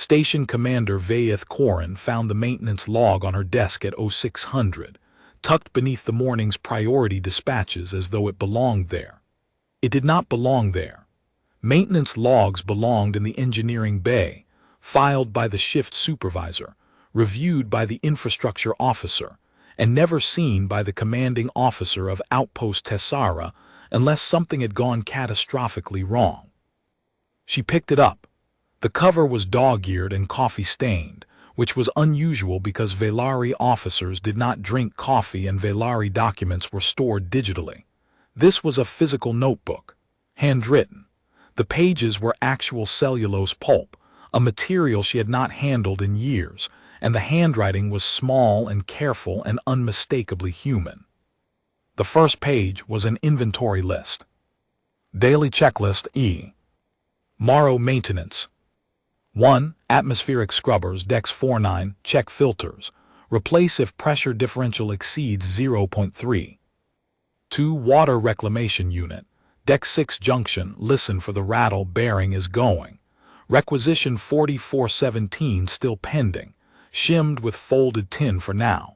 Station Commander Vaith Corin found the maintenance log on her desk at 0600, tucked beneath the morning's priority dispatches as though it belonged there. It did not belong there. Maintenance logs belonged in the engineering bay, filed by the shift supervisor, reviewed by the infrastructure officer, and never seen by the commanding officer of Outpost Tessara unless something had gone catastrophically wrong. She picked it up. The cover was dog-eared and coffee-stained, which was unusual because Velari officers did not drink coffee and Velari documents were stored digitally. This was a physical notebook, handwritten. The pages were actual cellulose pulp, a material she had not handled in years, and the handwriting was small and careful and unmistakably human. The first page was an inventory list. Daily checklist E. Morrow maintenance. 1. Atmospheric scrubbers, decks 49, check filters. Replace if pressure differential exceeds 0.3. 2. Water reclamation unit. Deck 6 junction, listen for the rattle, bearing is going. Requisition 4417 still pending, shimmed with folded tin for now.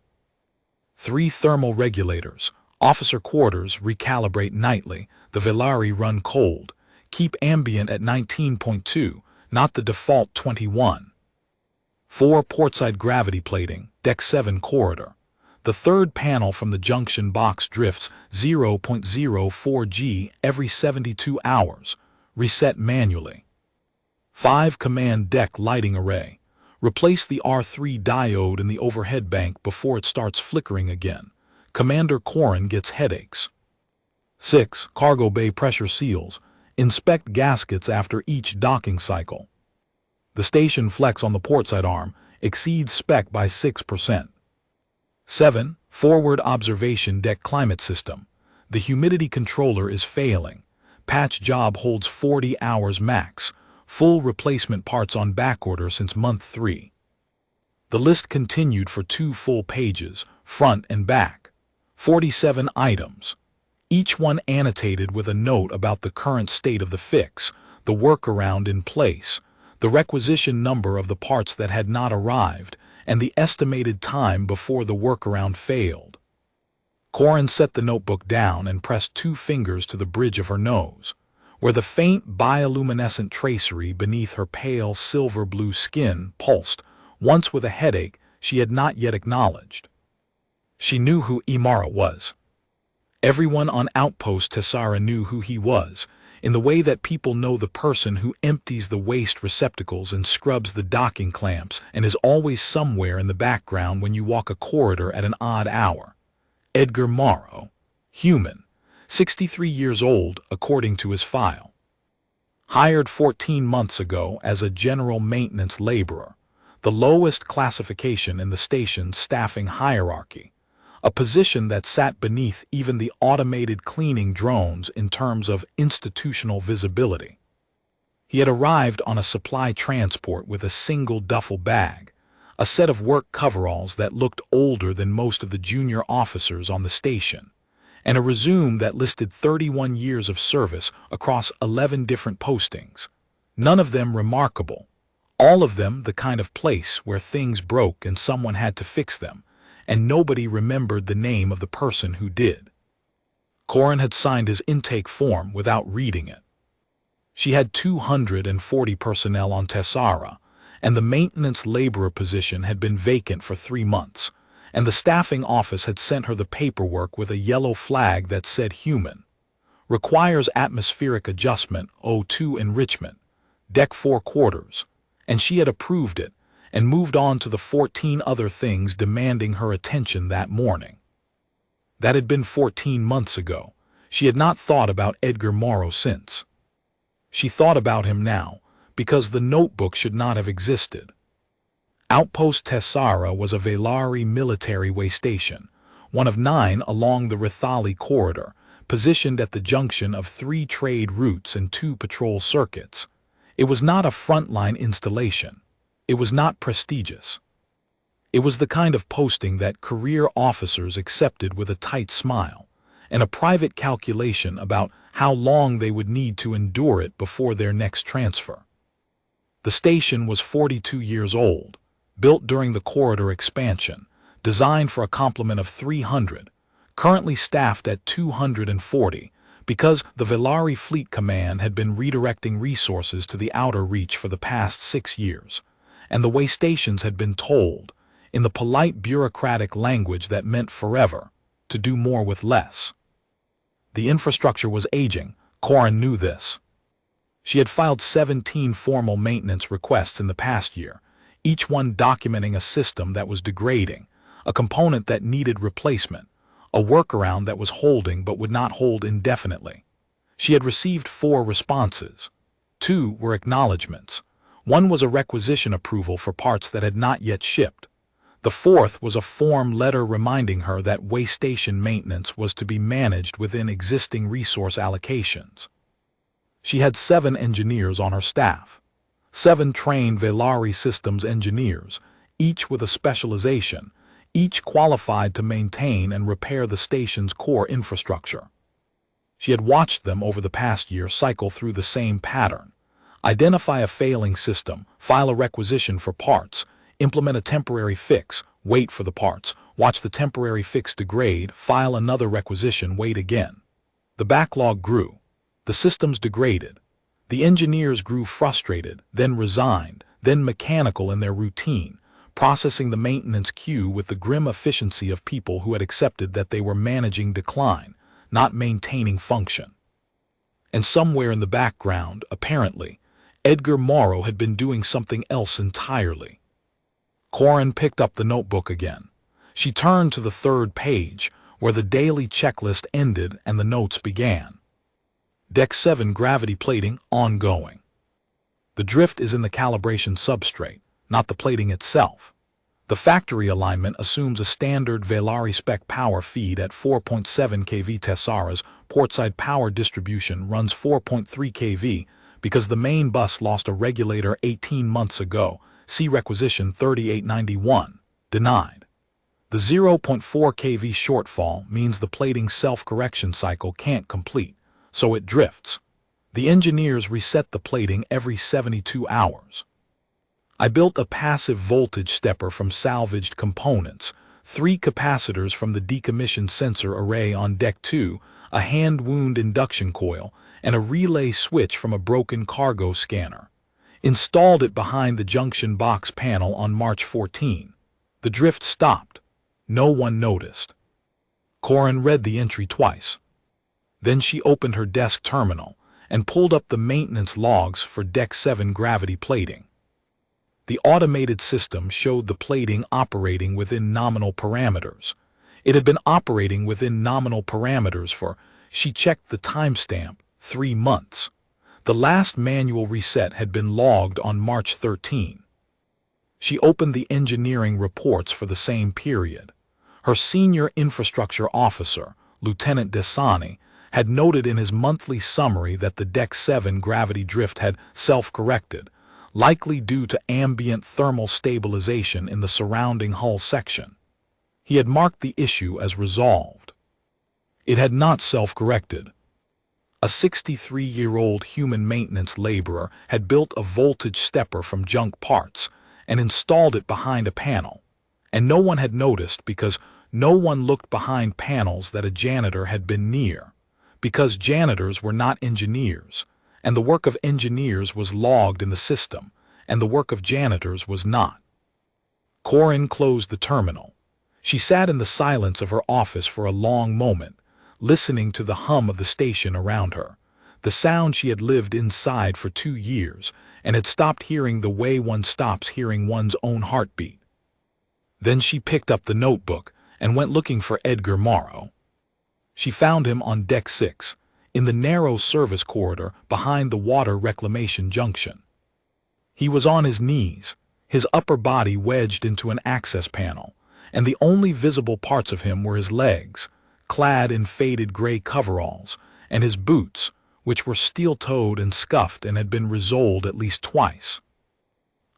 3. Thermal regulators. Officer quarters, recalibrate nightly, the Velari run cold. Keep ambient at 19.2, not the default 21. 4. Portside gravity plating, deck 7 corridor. The third panel from the junction box drifts 0.04 G every 72 hours. Reset manually. 5. Command deck lighting array. Replace the R3 diode in the overhead bank before it starts flickering again. Commander Corin gets headaches. 6. Cargo bay pressure seals. Inspect gaskets after each docking cycle. The station flex on the portside arm exceeds spec by 6%. 7. Forward observation deck climate system. The humidity controller is failing. Patch job holds 40 hours max. Full replacement parts on backorder since month 3. The list continued for 2 full pages, front and back. 47 items. Each one annotated with a note about the current state of the fix, the workaround in place, the requisition number of the parts that had not arrived, and the estimated time before the workaround failed. Corin set the notebook down and pressed 2 fingers to the bridge of her nose, where the faint bioluminescent tracery beneath her pale silver-blue skin pulsed, once with a headache she had not yet acknowledged. She knew who Imara was. Everyone on Outpost Tessara knew who he was, in the way that people know the person who empties the waste receptacles and scrubs the docking clamps and is always somewhere in the background when you walk a corridor at an odd hour. Edgar Morrow, human, 63 years old according to his file. Hired 14 months ago as a general maintenance laborer, the lowest classification in the station's staffing hierarchy. A position that sat beneath even the automated cleaning drones in terms of institutional visibility. He had arrived on a supply transport with a single duffel bag, a set of work coveralls that looked older than most of the junior officers on the station, and a resume that listed 31 years of service across 11 different postings, none of them remarkable, all of them the kind of place where things broke and someone had to fix them, and nobody remembered the name of the person who did. Corin had signed his intake form without reading it. She had 240 personnel on Tessara, and the maintenance laborer position had been vacant for 3 months, and the staffing office had sent her the paperwork with a yellow flag that said human. Requires atmospheric adjustment, O2 enrichment, deck 4 quarters, and she had approved it, and moved on to the 14 other things demanding her attention that morning. That had been 14 months ago. She had not thought about Edgar Morrow since. She thought about him now, because the notebook should not have existed. Outpost Tessara was a Velari military way station, one of 9 along the Rithali corridor, positioned at the junction of 3 trade routes and 2 patrol circuits. It was not a frontline installation. It was not prestigious. It was the kind of posting that career officers accepted with a tight smile, and a private calculation about how long they would need to endure it before their next transfer. The station was 42 years old, built during the corridor expansion, designed for a complement of 300, currently staffed at 240, because the Velari Fleet Command had been redirecting resources to the outer reach for the past 6 years, and the way stations had been told, in the polite bureaucratic language that meant forever, to do more with less. The infrastructure was aging. Corin knew this. She had filed 17 formal maintenance requests in the past year, each one documenting a system that was degrading, a component that needed replacement, a workaround that was holding but would not hold indefinitely. She had received 4 responses. 2 were acknowledgments. 1 was a requisition approval for parts that had not yet shipped. The 4th was a form letter reminding her that way station maintenance was to be managed within existing resource allocations. She had 7 engineers on her staff. 7 trained Velari systems engineers, each with a specialization, each qualified to maintain and repair the station's core infrastructure. She had watched them over the past year cycle through the same pattern. Identify a failing system, file a requisition for parts, implement a temporary fix, wait for the parts, watch the temporary fix degrade, file another requisition, wait again. The backlog grew. The systems degraded. The engineers grew frustrated, then resigned, then mechanical in their routine, processing the maintenance queue with the grim efficiency of people who had accepted that they were managing decline, not maintaining function. And somewhere in the background, apparently, Edgar Morrow had been doing something else entirely. Corin picked up the notebook again. She turned to the 3rd page, where the daily checklist ended and the notes began. Deck 7 gravity plating ongoing. The drift is in the calibration substrate, not the plating itself. The factory alignment assumes a standard Velari spec power feed at 4.7 kV. Tessara's portside power distribution runs 4.3 kV because the main bus lost a regulator 18 months ago. See requisition 3891. Denied. The 0.4 kV shortfall means the plating self-correction cycle can't complete, so it drifts. The engineers reset the plating every 72 hours. I built a passive voltage stepper from salvaged components, 3 capacitors from the decommissioned sensor array on Deck 2, a hand wound induction coil, and a relay switch from a broken cargo scanner. Installed it behind the junction box panel on March 14. The drift stopped. No one noticed. Corin read the entry twice. Then she opened her desk terminal and pulled up the maintenance logs for Deck 7 gravity plating. The automated system showed the plating operating within nominal parameters. It had been operating within nominal parameters for, she checked the timestamp, 3 months. The last manual reset had been logged on March 13. She opened the engineering reports for the same period. Her senior infrastructure officer, Lieutenant Desani, had noted in his monthly summary that the Deck 7 gravity drift had self-corrected, likely due to ambient thermal stabilization in the surrounding hull section. He had marked the issue as resolved. It had not self-corrected. A 63-year-old human maintenance laborer had built a voltage stepper from junk parts and installed it behind a panel, and no one had noticed because no one looked behind panels that a janitor had been near, because janitors were not engineers, and the work of engineers was logged in the system, and the work of janitors was not. Corin closed the terminal. She sat in the silence of her office for a long moment, listening to the hum of the station around her, the sound she had lived inside for 2 years and had stopped hearing the way one stops hearing one's own heartbeat. Then she picked up the notebook and went looking for Edgar Morrow. She found him on Deck 6, in the narrow service corridor behind the water reclamation junction. He was on his knees, his upper body wedged into an access panel, and the only visible parts of him were his legs, clad in faded gray coveralls, and his boots, which were steel-toed and scuffed and had been resoled at least twice.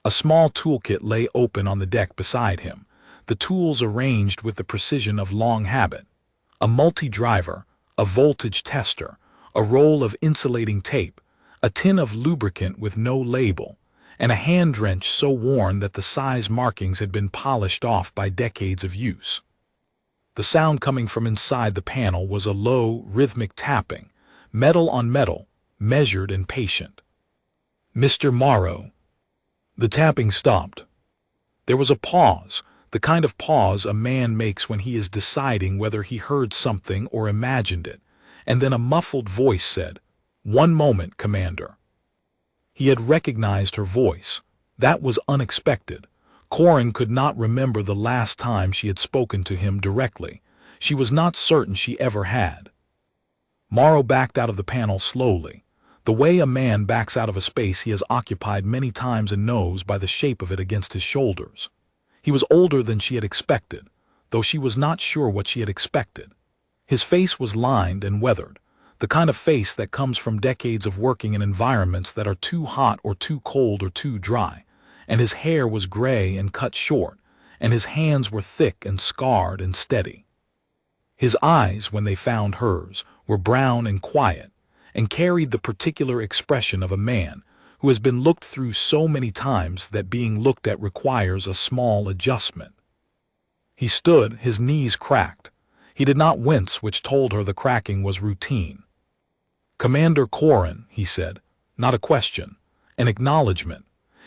A small toolkit lay open on the deck beside him, the tools arranged with the precision of long habit. A multi-driver, a voltage tester, a roll of insulating tape, a tin of lubricant with no label, and a hand wrench so worn that the size markings had been polished off by decades of use. The sound coming from inside the panel was a low, rhythmic tapping, metal on metal, measured and patient. "Mr. Morrow." The tapping stopped. There was a pause, the kind of pause a man makes when he is deciding whether he heard something or imagined it, and then a muffled voice said, "One moment, Commander." He had recognized her voice. That was unexpected. Corin could not remember the last time she had spoken to him directly. She was not certain she ever had. Morrow backed out of the panel slowly, the way a man backs out of a space he has occupied many times and knows by the shape of it against his shoulders. He was older than she had expected, though she was not sure what she had expected. His face was lined and weathered, the kind of face that comes from decades of working in environments that are too hot or too cold or too dry, and his hair was gray and cut short, and his hands were thick and scarred and steady. His eyes, when they found hers, were brown and quiet, and carried the particular expression of a man who has been looked through so many times that being looked at requires a small adjustment. He stood, his knees cracked. He did not wince, which told her the cracking was routine. "Commander Corin," he said, not a question, an acknowledgement.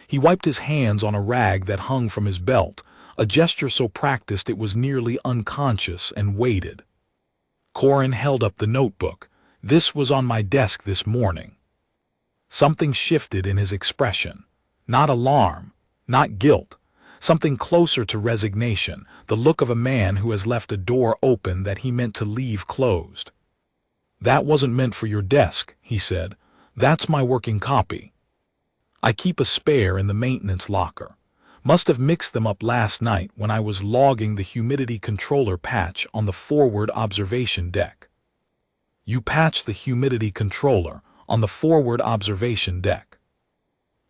He wiped his hands on a rag that hung from his belt, a gesture so practiced it was nearly unconscious, and waited. Corin held up the notebook. "This was on my desk this morning." Something shifted in his expression. Not alarm, not guilt. Something closer to resignation, the look of a man who has left a door open that he meant to leave closed. "That wasn't meant for your desk," he said. "That's my working copy. I keep a spare in the maintenance locker. Must have mixed them up last night when I was logging the humidity controller patch on the forward observation deck." "You patched the humidity controller on the forward observation deck?"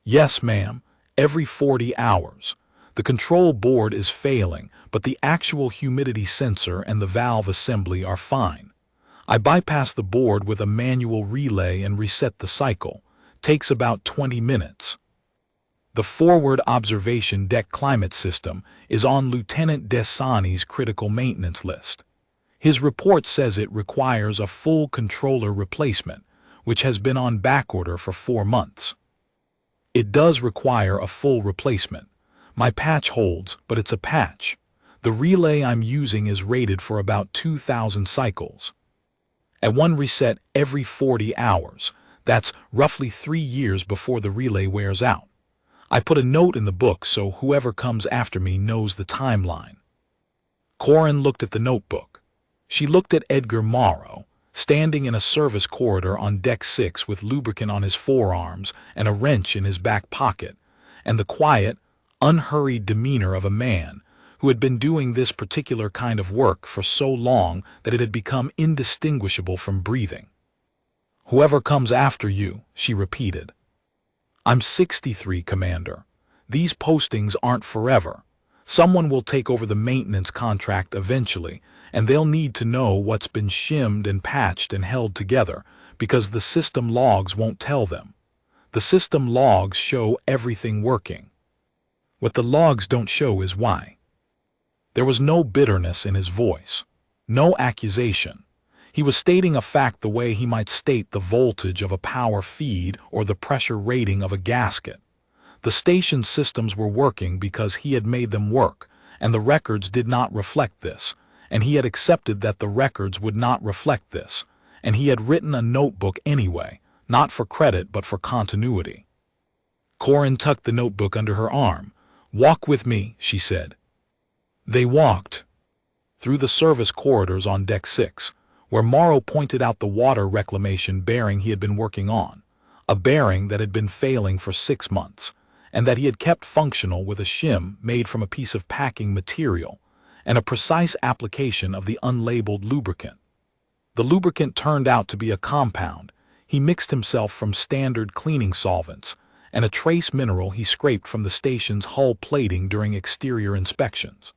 "Yes, ma'am, every 40 hours. The control board is failing, but the actual humidity sensor and the valve assembly are fine. I bypass the board with a manual relay and reset the cycle. Takes about 20 minutes. The forward observation deck climate system is on Lieutenant Desani's critical maintenance list. His report says it requires a full controller replacement, which has been on backorder for 4 months. It does require a full replacement. My patch holds, but it's a patch. The relay I'm using is rated for about 2,000 cycles. At one reset every 40 hours. That's roughly 3 years before the relay wears out. I put a note in the book so whoever comes after me knows the timeline." Corin looked at the notebook. She looked at Edgar Morrow, standing in a service corridor on Deck 6 with lubricant on his forearms and a wrench in his back pocket, and the quiet, unhurried demeanor of a man who had been doing this particular kind of work for so long that it had become indistinguishable from breathing. "Whoever comes after you," she repeated. "I'm 63, Commander. These postings aren't forever. Someone will take over the maintenance contract eventually, and they'll need to know what's been shimmed and patched and held together, because the system logs won't tell them. The system logs show everything working. What the logs don't show is why." There was no bitterness in his voice, no accusation. He was stating a fact the way he might state the voltage of a power feed or the pressure rating of a gasket. The station systems were working because he had made them work, and the records did not reflect this, and he had accepted that the records would not reflect this, and he had written a notebook anyway, not for credit but for continuity. Corin tucked the notebook under her arm. "Walk with me," she said. They walked through the service corridors on Deck 6, where Morrow pointed out the water reclamation bearing he had been working on, a bearing that had been failing for 6 months, and that he had kept functional with a shim made from a piece of packing material, and a precise application of the unlabeled lubricant. The lubricant turned out to be a compound he mixed himself from standard cleaning solvents, and a trace mineral he scraped from the station's hull plating during exterior inspections.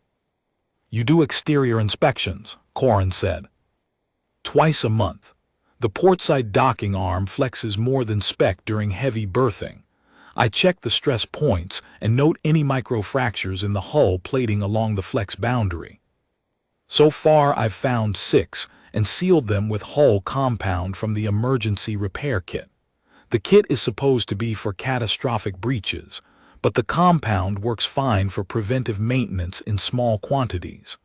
"You do exterior inspections," Corin said. "Twice a month. The portside docking arm flexes more than spec during heavy berthing. I check the stress points and note any microfractures in the hull plating along the flex boundary. So far I've found 6 and sealed them with hull compound from the emergency repair kit. The kit is supposed to be for catastrophic breaches, but the compound works fine for preventive maintenance in small quantities.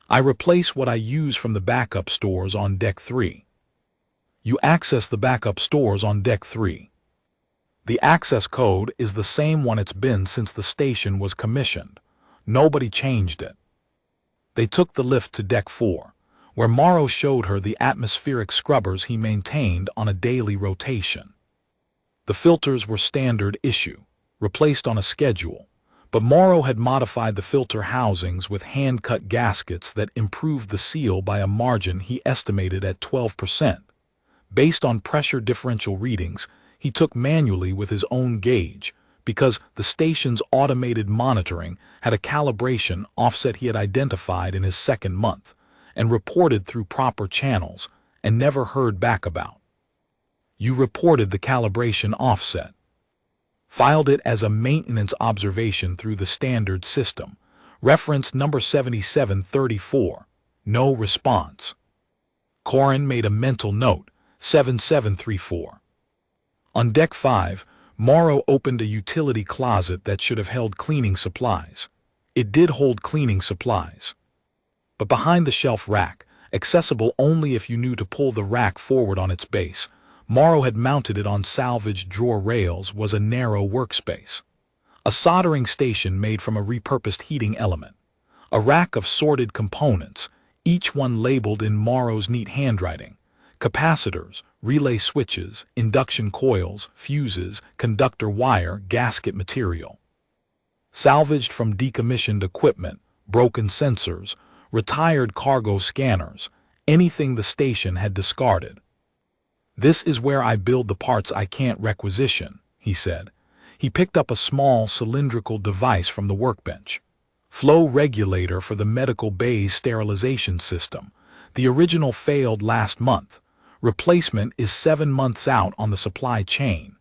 I replace what I use from the backup stores on Deck 3. You access the backup stores on Deck 3. The access code is the same one it's been since the station was commissioned. Nobody changed it. They took the lift to Deck 4, where Morrow showed her the atmospheric scrubbers he maintained on a daily rotation. The filters were standard issue, replaced on a schedule, but Morrow had modified the filter housings with hand-cut gaskets that improved the seal by a margin he estimated at 12%. Based on pressure differential readings, he took manually with his own gauge, because the station's automated monitoring had a calibration offset he had identified in his second month, and reported through proper channels, and never heard back about. You reported the calibration offset. Filed it as a maintenance observation through the standard system. Reference number 7734. No response. Corin made a mental note, 7734. On Deck 5, Morrow opened a utility closet that should have held cleaning supplies. It did hold cleaning supplies. But behind the shelf rack, accessible only if you knew to pull the rack forward on its base, Morrow had mounted it on salvage drawer rails, was a narrow workspace. A soldering station made from a repurposed heating element. A rack of sorted components, each one labeled in Morrow's neat handwriting. Capacitors, relay switches, induction coils, fuses, conductor wire, gasket material. Salvaged from decommissioned equipment, broken sensors, retired cargo scanners, anything the station had discarded. This is where I build the parts I can't requisition, he said. He picked up a small cylindrical device from the workbench. Flow regulator for the medical bay's sterilization system. The original failed last month. Replacement is 7 months out on the supply chain.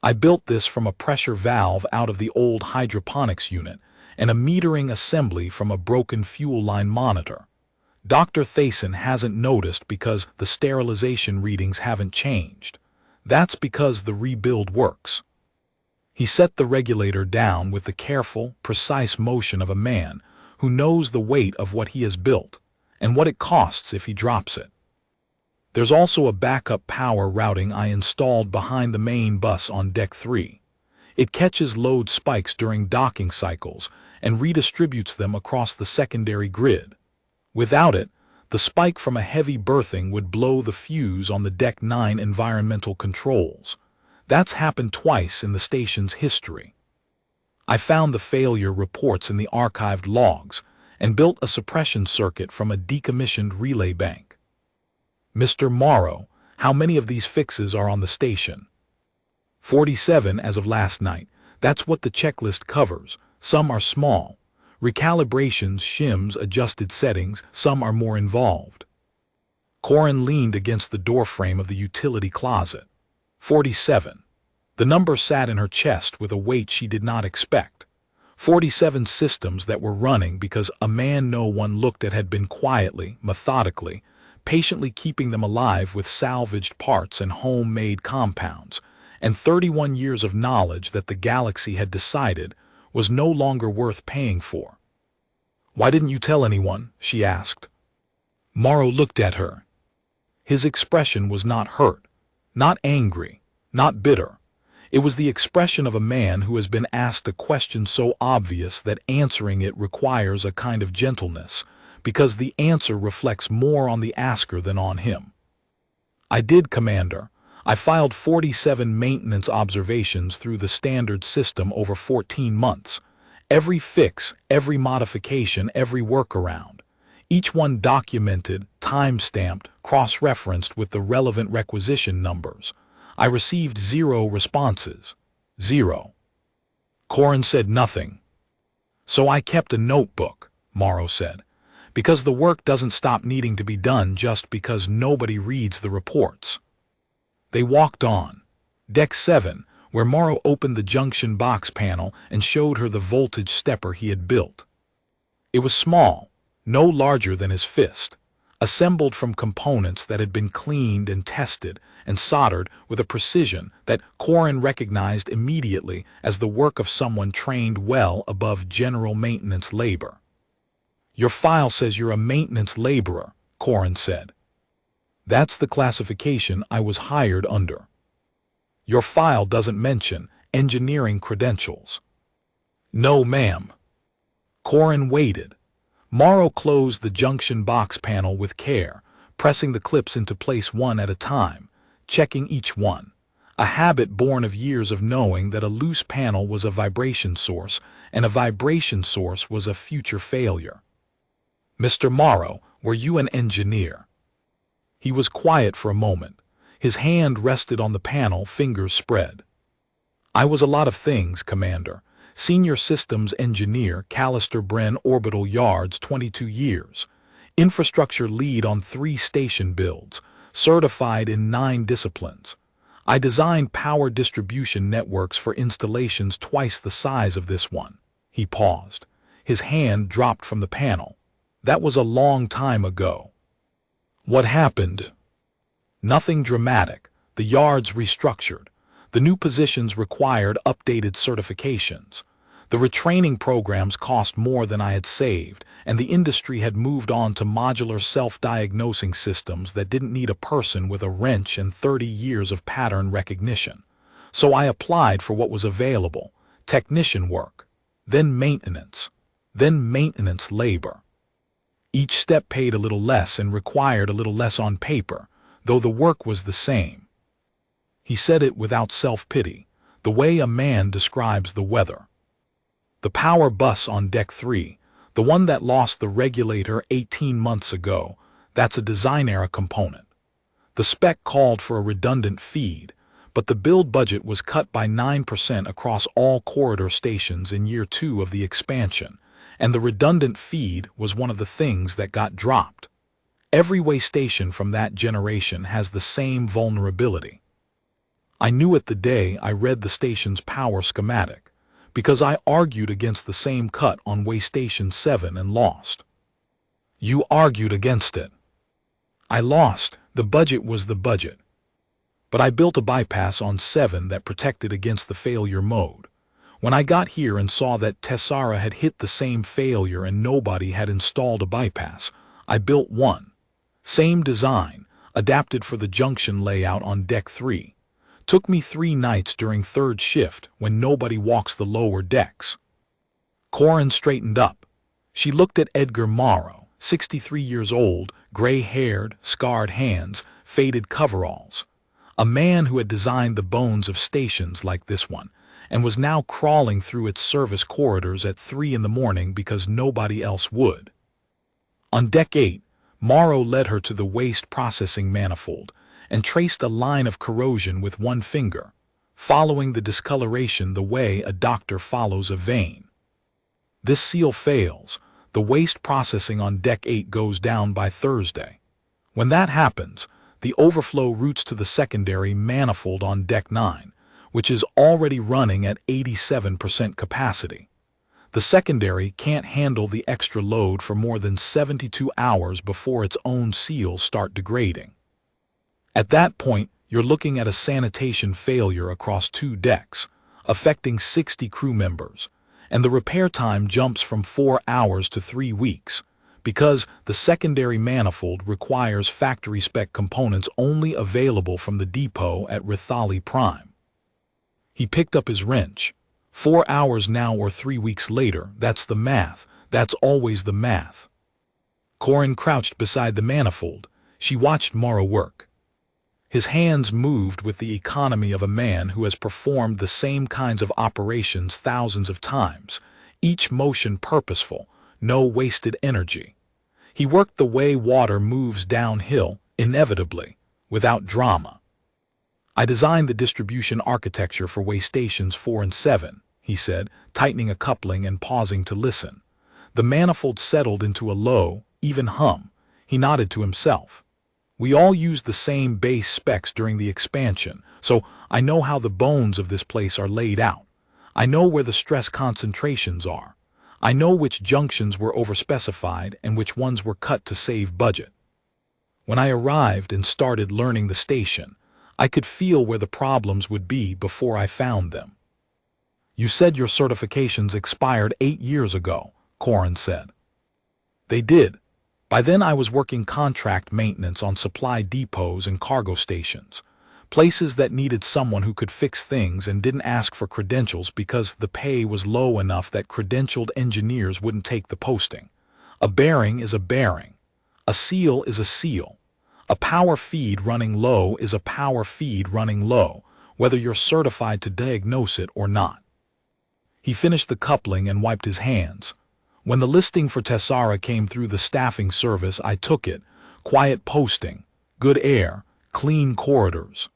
I built this from a pressure valve out of the old hydroponics unit and a metering assembly from a broken fuel line monitor. Dr. Thayson hasn't noticed because the sterilization readings haven't changed. That's because the rebuild works. He set the regulator down with the careful, precise motion of a man who knows the weight of what he has built and what it costs if he drops it. There's also a backup power routing I installed behind the main bus on Deck 3. It catches load spikes during docking cycles and redistributes them across the secondary grid. Without it, the spike from a heavy berthing would blow the fuse on the Deck 9 environmental controls. That's happened twice in the station's history. I found the failure reports in the archived logs and built a suppression circuit from a decommissioned relay bank. Mr. Morrow, how many of these fixes are on the station? 47 as of last night. That's what the checklist covers. Some are small. Recalibrations, shims, adjusted settings, some are more involved. Corin leaned against the doorframe of the utility closet. 47. The number sat in her chest with a weight she did not expect. 47 systems that were running because a man no one looked at had been quietly, methodically, patiently keeping them alive with salvaged parts and homemade compounds, and 31 years of knowledge that the galaxy had decided was no longer worth paying for. "Why didn't you tell anyone?" she asked. Morrow looked at her. His expression was not hurt, not angry, not bitter. It was the expression of a man who has been asked a question so obvious that answering it requires a kind of gentleness, because the answer reflects more on the asker than on him. "I did, Commander. I filed 47 maintenance observations through the standard system over 14 months. Every fix, every modification, every workaround. Each one documented, time-stamped, cross-referenced with the relevant requisition numbers. I received 0 responses. 0. Corin said nothing. "So I kept a notebook," Morrow said, "because the work doesn't stop needing to be done just because nobody reads the reports." They walked on. Deck 7, where Morrow opened the junction box panel and showed her the voltage stepper he had built. It was small, no larger than his fist, assembled from components that had been cleaned and tested and soldered with a precision that Corin recognized immediately as the work of someone trained well above general maintenance labor. "Your file says you're a maintenance laborer," Corin said. "That's the classification I was hired under." "Your file doesn't mention engineering credentials." "No, ma'am." Corin waited. Morrow closed the junction box panel with care, pressing the clips into place one at a time, checking each one, a habit born of years of knowing that a loose panel was a vibration source and a vibration source was a future failure. "Mr. Morrow, were you an engineer?" He was quiet for a moment. His hand rested on the panel, fingers spread. "I was a lot of things, Commander. Senior Systems Engineer, Callister Bren Orbital Yards, 22 years. Infrastructure Lead on 3 station builds. Certified in 9 disciplines. I designed power distribution networks for installations twice the size of this one." He paused. His hand dropped from the panel. "That was a long time ago." "What happened?" "Nothing dramatic. The yards restructured. The new positions required updated certifications. The retraining programs cost more than I had saved, and the industry had moved on to modular self-diagnosing systems that didn't need a person with a wrench and 30 years of pattern recognition. So I applied for what was available: technician work, then maintenance labor. Each step paid a little less and required a little less on paper, though the work was the same." He said it without self-pity, the way a man describes the weather. "The power bus on Deck 3, the one that lost the regulator 18 months ago, that's a design-era component. The spec called for a redundant feed, but the build budget was cut by 9% across all corridor stations in year 2 of the expansion, and the redundant feed was one of the things that got dropped. Every way station from that generation has the same vulnerability. I knew it the day I read the station's power schematic, because I argued against the same cut on way station 7 and lost." "You argued against it?" "I lost. The budget was the budget. But I built a bypass on 7 that protected against the failure mode. When I got here and saw that Tessara had hit the same failure and nobody had installed a bypass, I built one. Same design, adapted for the junction layout on Deck 3. Took me 3 nights during 3rd shift when nobody walks the lower decks." Corin straightened up. She looked at Edgar Morrow, 63 years old, gray-haired, scarred hands, faded coveralls. A man who had designed the bones of stations like this one, and was now crawling through its service corridors at 3 in the morning because nobody else would. On Deck 8, Morrow led her to the waste processing manifold, and traced a line of corrosion with one finger, following the discoloration the way a doctor follows a vein. "This seal fails. The waste processing on Deck 8 goes down by Thursday. When that happens, the overflow routes to the secondary manifold on Deck 9, which is already running at 87% capacity. The secondary can't handle the extra load for more than 72 hours before its own seals start degrading. At that point, you're looking at a sanitation failure across 2 decks, affecting 60 crew members, and the repair time jumps from 4 hours to 3 weeks, because the secondary manifold requires factory-spec components only available from the depot at Rithali Prime." He picked up his wrench. 4 hours now or 3 weeks later, that's the math. That's always the math. Corin crouched beside the manifold. She watched Morrow work. His hands moved with the economy of a man who has performed the same kinds of operations thousands of times, each motion purposeful, no wasted energy. He worked the way water moves downhill, inevitably, without drama. "I designed the distribution architecture for way stations 4 and 7, he said, tightening a coupling and pausing to listen. The manifold settled into a low, even hum. He nodded to himself. We all used the same base specs during the expansion, so I know how the bones of this place are laid out. I know where the stress concentrations are. I know which junctions were overspecified and which ones were cut to save budget. When I arrived and started learning the station, I could feel where the problems would be before I found them. You said your certifications expired 8 years ago, Corin said. They did. By then I was working contract maintenance on supply depots and cargo stations, places that needed someone who could fix things and didn't ask for credentials because the pay was low enough that credentialed engineers wouldn't take the posting. A bearing is a bearing. A seal is a seal. A power feed running low is a power feed running low, whether you're certified to diagnose it or not. He finished the coupling and wiped his hands. When the listing for Tessara came through the staffing service, I took it. Quiet posting, good air, clean corridors.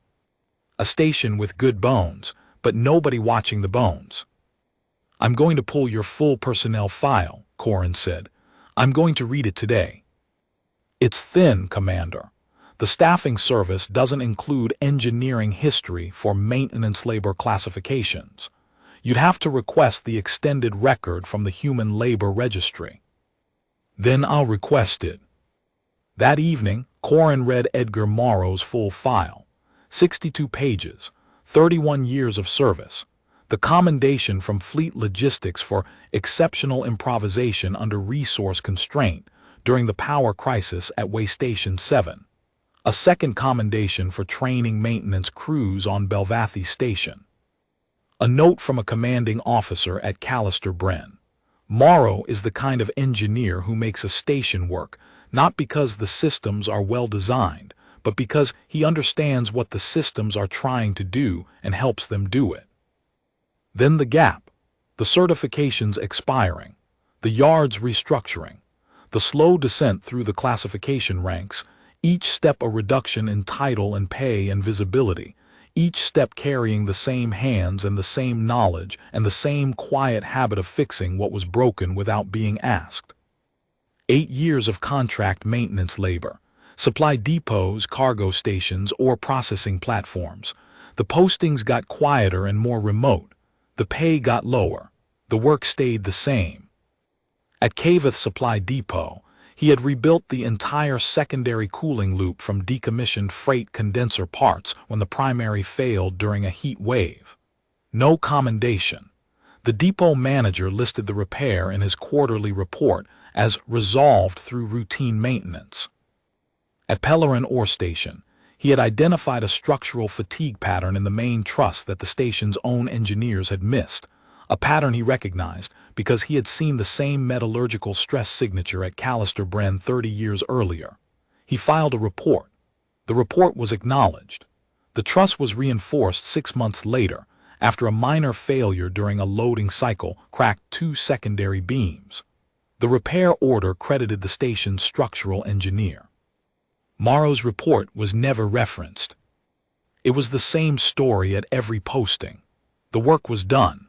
A station with good bones, but nobody watching the bones. I'm going to pull your full personnel file, Corin said. I'm going to read it today. It's thin, Commander. The staffing service doesn't include engineering history for maintenance labor classifications. You'd have to request the extended record from the Human Labor Registry. Then I'll request it. That evening, Corin read Edgar Morrow's full file. 62 pages, 31 years of service. The commendation from Fleet Logistics for exceptional improvisation under resource constraint during the power crisis at Way Station 7. A second commendation for training maintenance crews on Belvathy Station. A note from a commanding officer at Callister Bren. Morrow is the kind of engineer who makes a station work, not because the systems are well designed, but because he understands what the systems are trying to do and helps them do it. Then the gap, the certifications expiring, the yards restructuring, the slow descent through the classification ranks, each step a reduction in title and pay and visibility, each step carrying the same hands and the same knowledge and the same quiet habit of fixing what was broken without being asked. 8 years of contract maintenance labor, supply depots, cargo stations, or processing platforms. The postings got quieter and more remote. The pay got lower. The work stayed the same. At Caveth Supply Depot, he had rebuilt the entire secondary cooling loop from decommissioned freight condenser parts when the primary failed during a heat wave. No commendation. The depot manager listed the repair in his quarterly report as resolved through routine maintenance. At Pellerin Ore Station, he had identified a structural fatigue pattern in the main truss that the station's own engineers had missed, a pattern he recognized because he had seen the same metallurgical stress signature at Callister Bren 30 years earlier. He filed a report. The report was acknowledged. The truss was reinforced 6 months later, after a minor failure during a loading cycle cracked 2 secondary beams. The repair order credited the station's structural engineer. Morrow's report was never referenced. It was the same story at every posting. The work was done.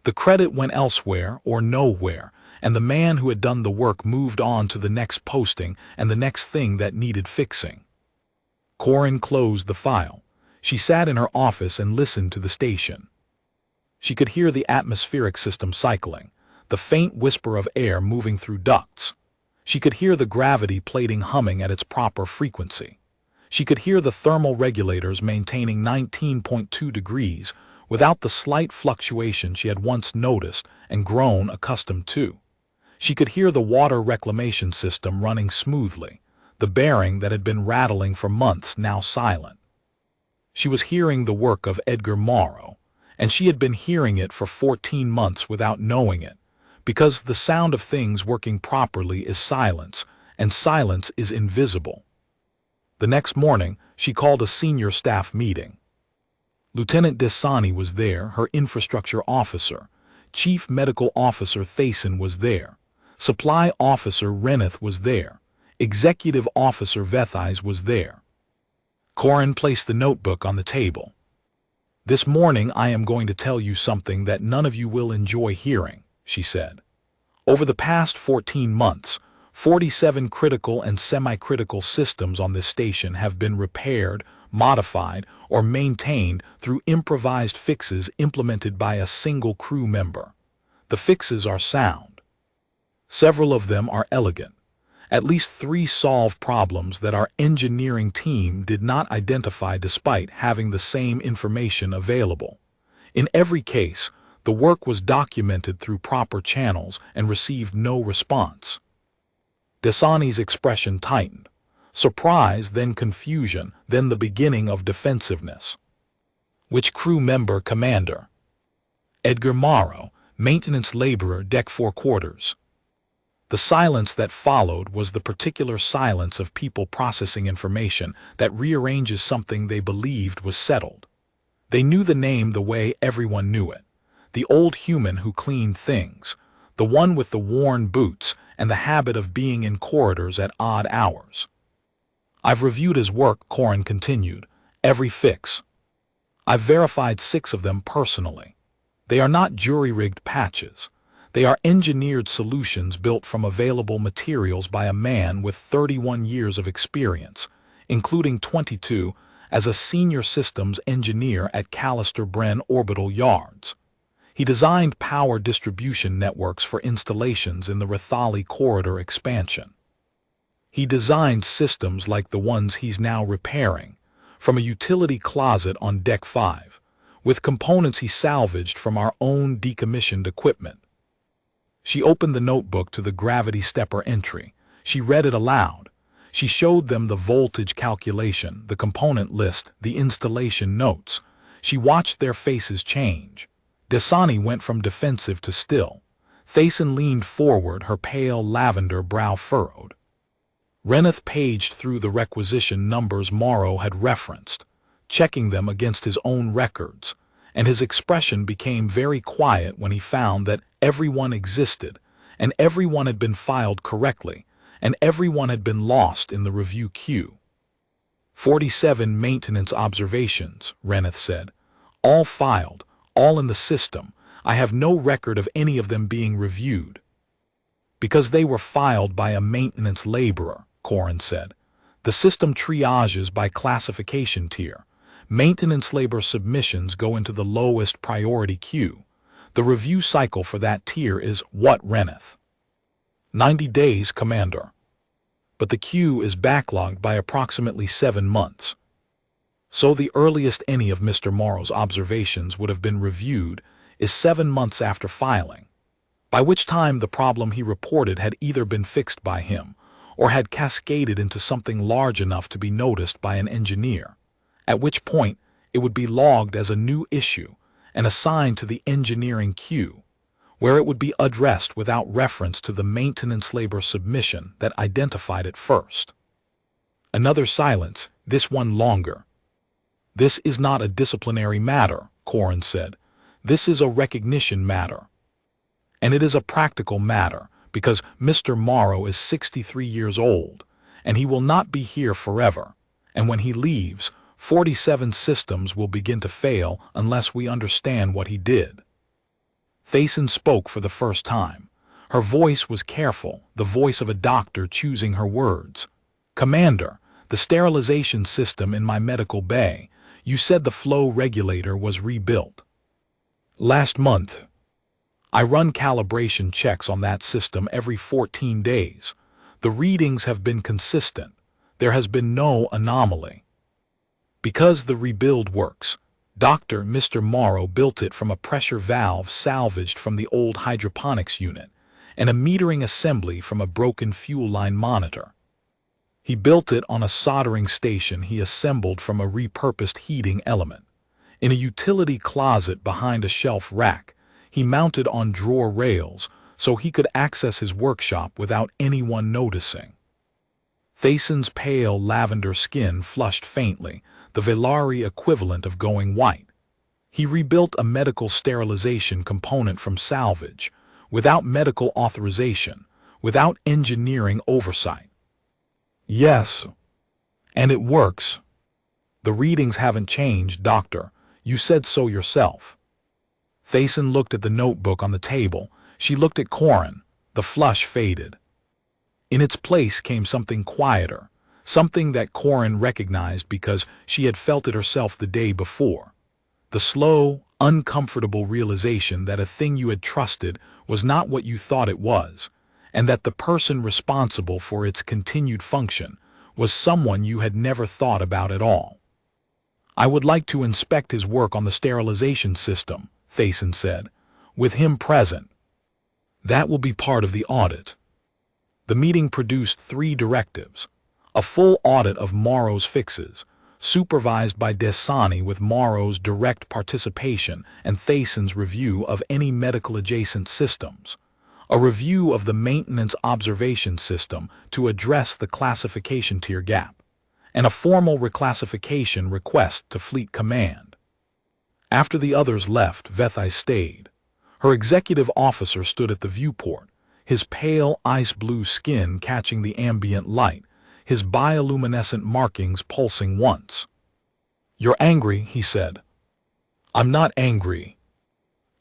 The credit went elsewhere or nowhere, and the man who had done the work moved on to the next posting and the next thing that needed fixing. Corin closed the file. She sat in her office and listened to the station. She could hear the atmospheric system cycling, the faint whisper of air moving through ducts. She could hear the gravity plating humming at its proper frequency. She could hear the thermal regulators maintaining 19.2 degrees without the slight fluctuation she had once noticed and grown accustomed to. She could hear the water reclamation system running smoothly, the bearing that had been rattling for months now silent. She was hearing the work of Edgar Morrow, and she had been hearing it for 14 months without knowing it, because the sound of things working properly is silence, and silence is invisible. The next morning, she called a senior staff meeting. Lieutenant Desani was there, her infrastructure officer. Chief Medical Officer Thason was there. Supply Officer Reneth was there. Executive Officer Vethais was there. Corin placed the notebook on the table. "This morning I am going to tell you something that none of you will enjoy hearing," she said. "Over the past 14 months, 47 critical and semi-critical systems on this station have been repaired, modified, or maintained through improvised fixes implemented by a single crew member. The fixes are sound. Several of them are elegant. At least 3 solve problems that our engineering team did not identify despite having the same information available. In every case, the work was documented through proper channels and received no response. Dasani's expression tightened. Surprise, then confusion, then the beginning of defensiveness. Which crew member, Commander? Edgar Morrow, maintenance laborer, deck 4 quarters. The silence that followed was the particular silence of people processing information that rearranges something they believed was settled. They knew the name the way everyone knew it. The old human who cleaned things, the one with the worn boots and the habit of being in corridors at odd hours. I've reviewed his work, Corin continued. Every fix. I've verified 6 of them personally. They are not jury-rigged patches. They are engineered solutions built from available materials by a man with 31 years of experience, including 22 as a senior systems engineer at Callister-Bren Orbital Yards. He designed power distribution networks for installations in the Rathali corridor expansion. He designed systems like the ones he's now repairing, from a utility closet on Deck 5, with components he salvaged from our own decommissioned equipment. She opened the notebook to the gravity stepper entry. She read it aloud. She showed them the voltage calculation, the component list, the installation notes. She watched their faces change. Dasani went from defensive to still. Thason leaned forward, her pale lavender brow furrowed. Reneth paged through the requisition numbers Morrow had referenced, checking them against his own records, and his expression became very quiet when he found that everyone existed, and everyone had been filed correctly, and everyone had been lost in the review queue. 47 maintenance observations, Reneth said. All filed, all in the system. I have no record of any of them being reviewed. Because they were filed by a maintenance laborer, Corin said. The system triages by classification tier. Maintenance labor submissions go into the lowest priority queue. The review cycle for that tier is what, Reneth? 90 days, Commander. But the queue is backlogged by approximately 7 months. So the earliest any of Mr. Morrow's observations would have been reviewed is 7 months after filing, by which time the problem he reported had either been fixed by him or had cascaded into something large enough to be noticed by an engineer, at which point it would be logged as a new issue and assigned to the engineering queue, where it would be addressed without reference to the maintenance labor submission that identified it first. Another silence, this one longer. This is not a disciplinary matter, Corin said. This is a recognition matter. And it is a practical matter, because Mr. Morrow is 63 years old, and he will not be here forever, and when he leaves, 47 systems will begin to fail unless we understand what he did. Thason spoke for the first time. Her voice was careful, the voice of a doctor choosing her words. Commander, the sterilization system in my medical bay, you said the flow regulator was rebuilt. Last month. I run calibration checks on that system every 14 days. The readings have been consistent. There has been no anomaly. Because the rebuild works, Mr. Morrow built it from a pressure valve salvaged from the old hydroponics unit and a metering assembly from a broken fuel line monitor. He built it on a soldering station he assembled from a repurposed heating element. In a utility closet behind a shelf rack, he mounted on drawer rails so he could access his workshop without anyone noticing. Thason's pale lavender skin flushed faintly, the Velari equivalent of going white. He rebuilt a medical sterilization component from salvage, without medical authorization, without engineering oversight. Yes, and it works. The readings haven't changed, Doctor. You said so yourself. Thason looked at the notebook on the table. She looked at Corin. The flush faded. In its place came something quieter, something that Corin recognized because she had felt it herself the day before. The slow, uncomfortable realization that a thing you had trusted was not what you thought it was, and that the person responsible for its continued function was someone you had never thought about at all. "I would like to inspect his work on the sterilization system," Thason said, "with him present." "That will be part of the audit." The meeting produced 3 directives: a full audit of Morrow's fixes, supervised by Desani with Morrow's direct participation and Thason's review of any medical-adjacent systems, a review of the maintenance observation system to address the classification tier gap, and a formal reclassification request to Fleet Command. After the others left, Vethai stayed. Her executive officer stood at the viewport, his pale ice-blue skin catching the ambient light, his bioluminescent markings pulsing once. "You're angry," he said. "I'm not angry."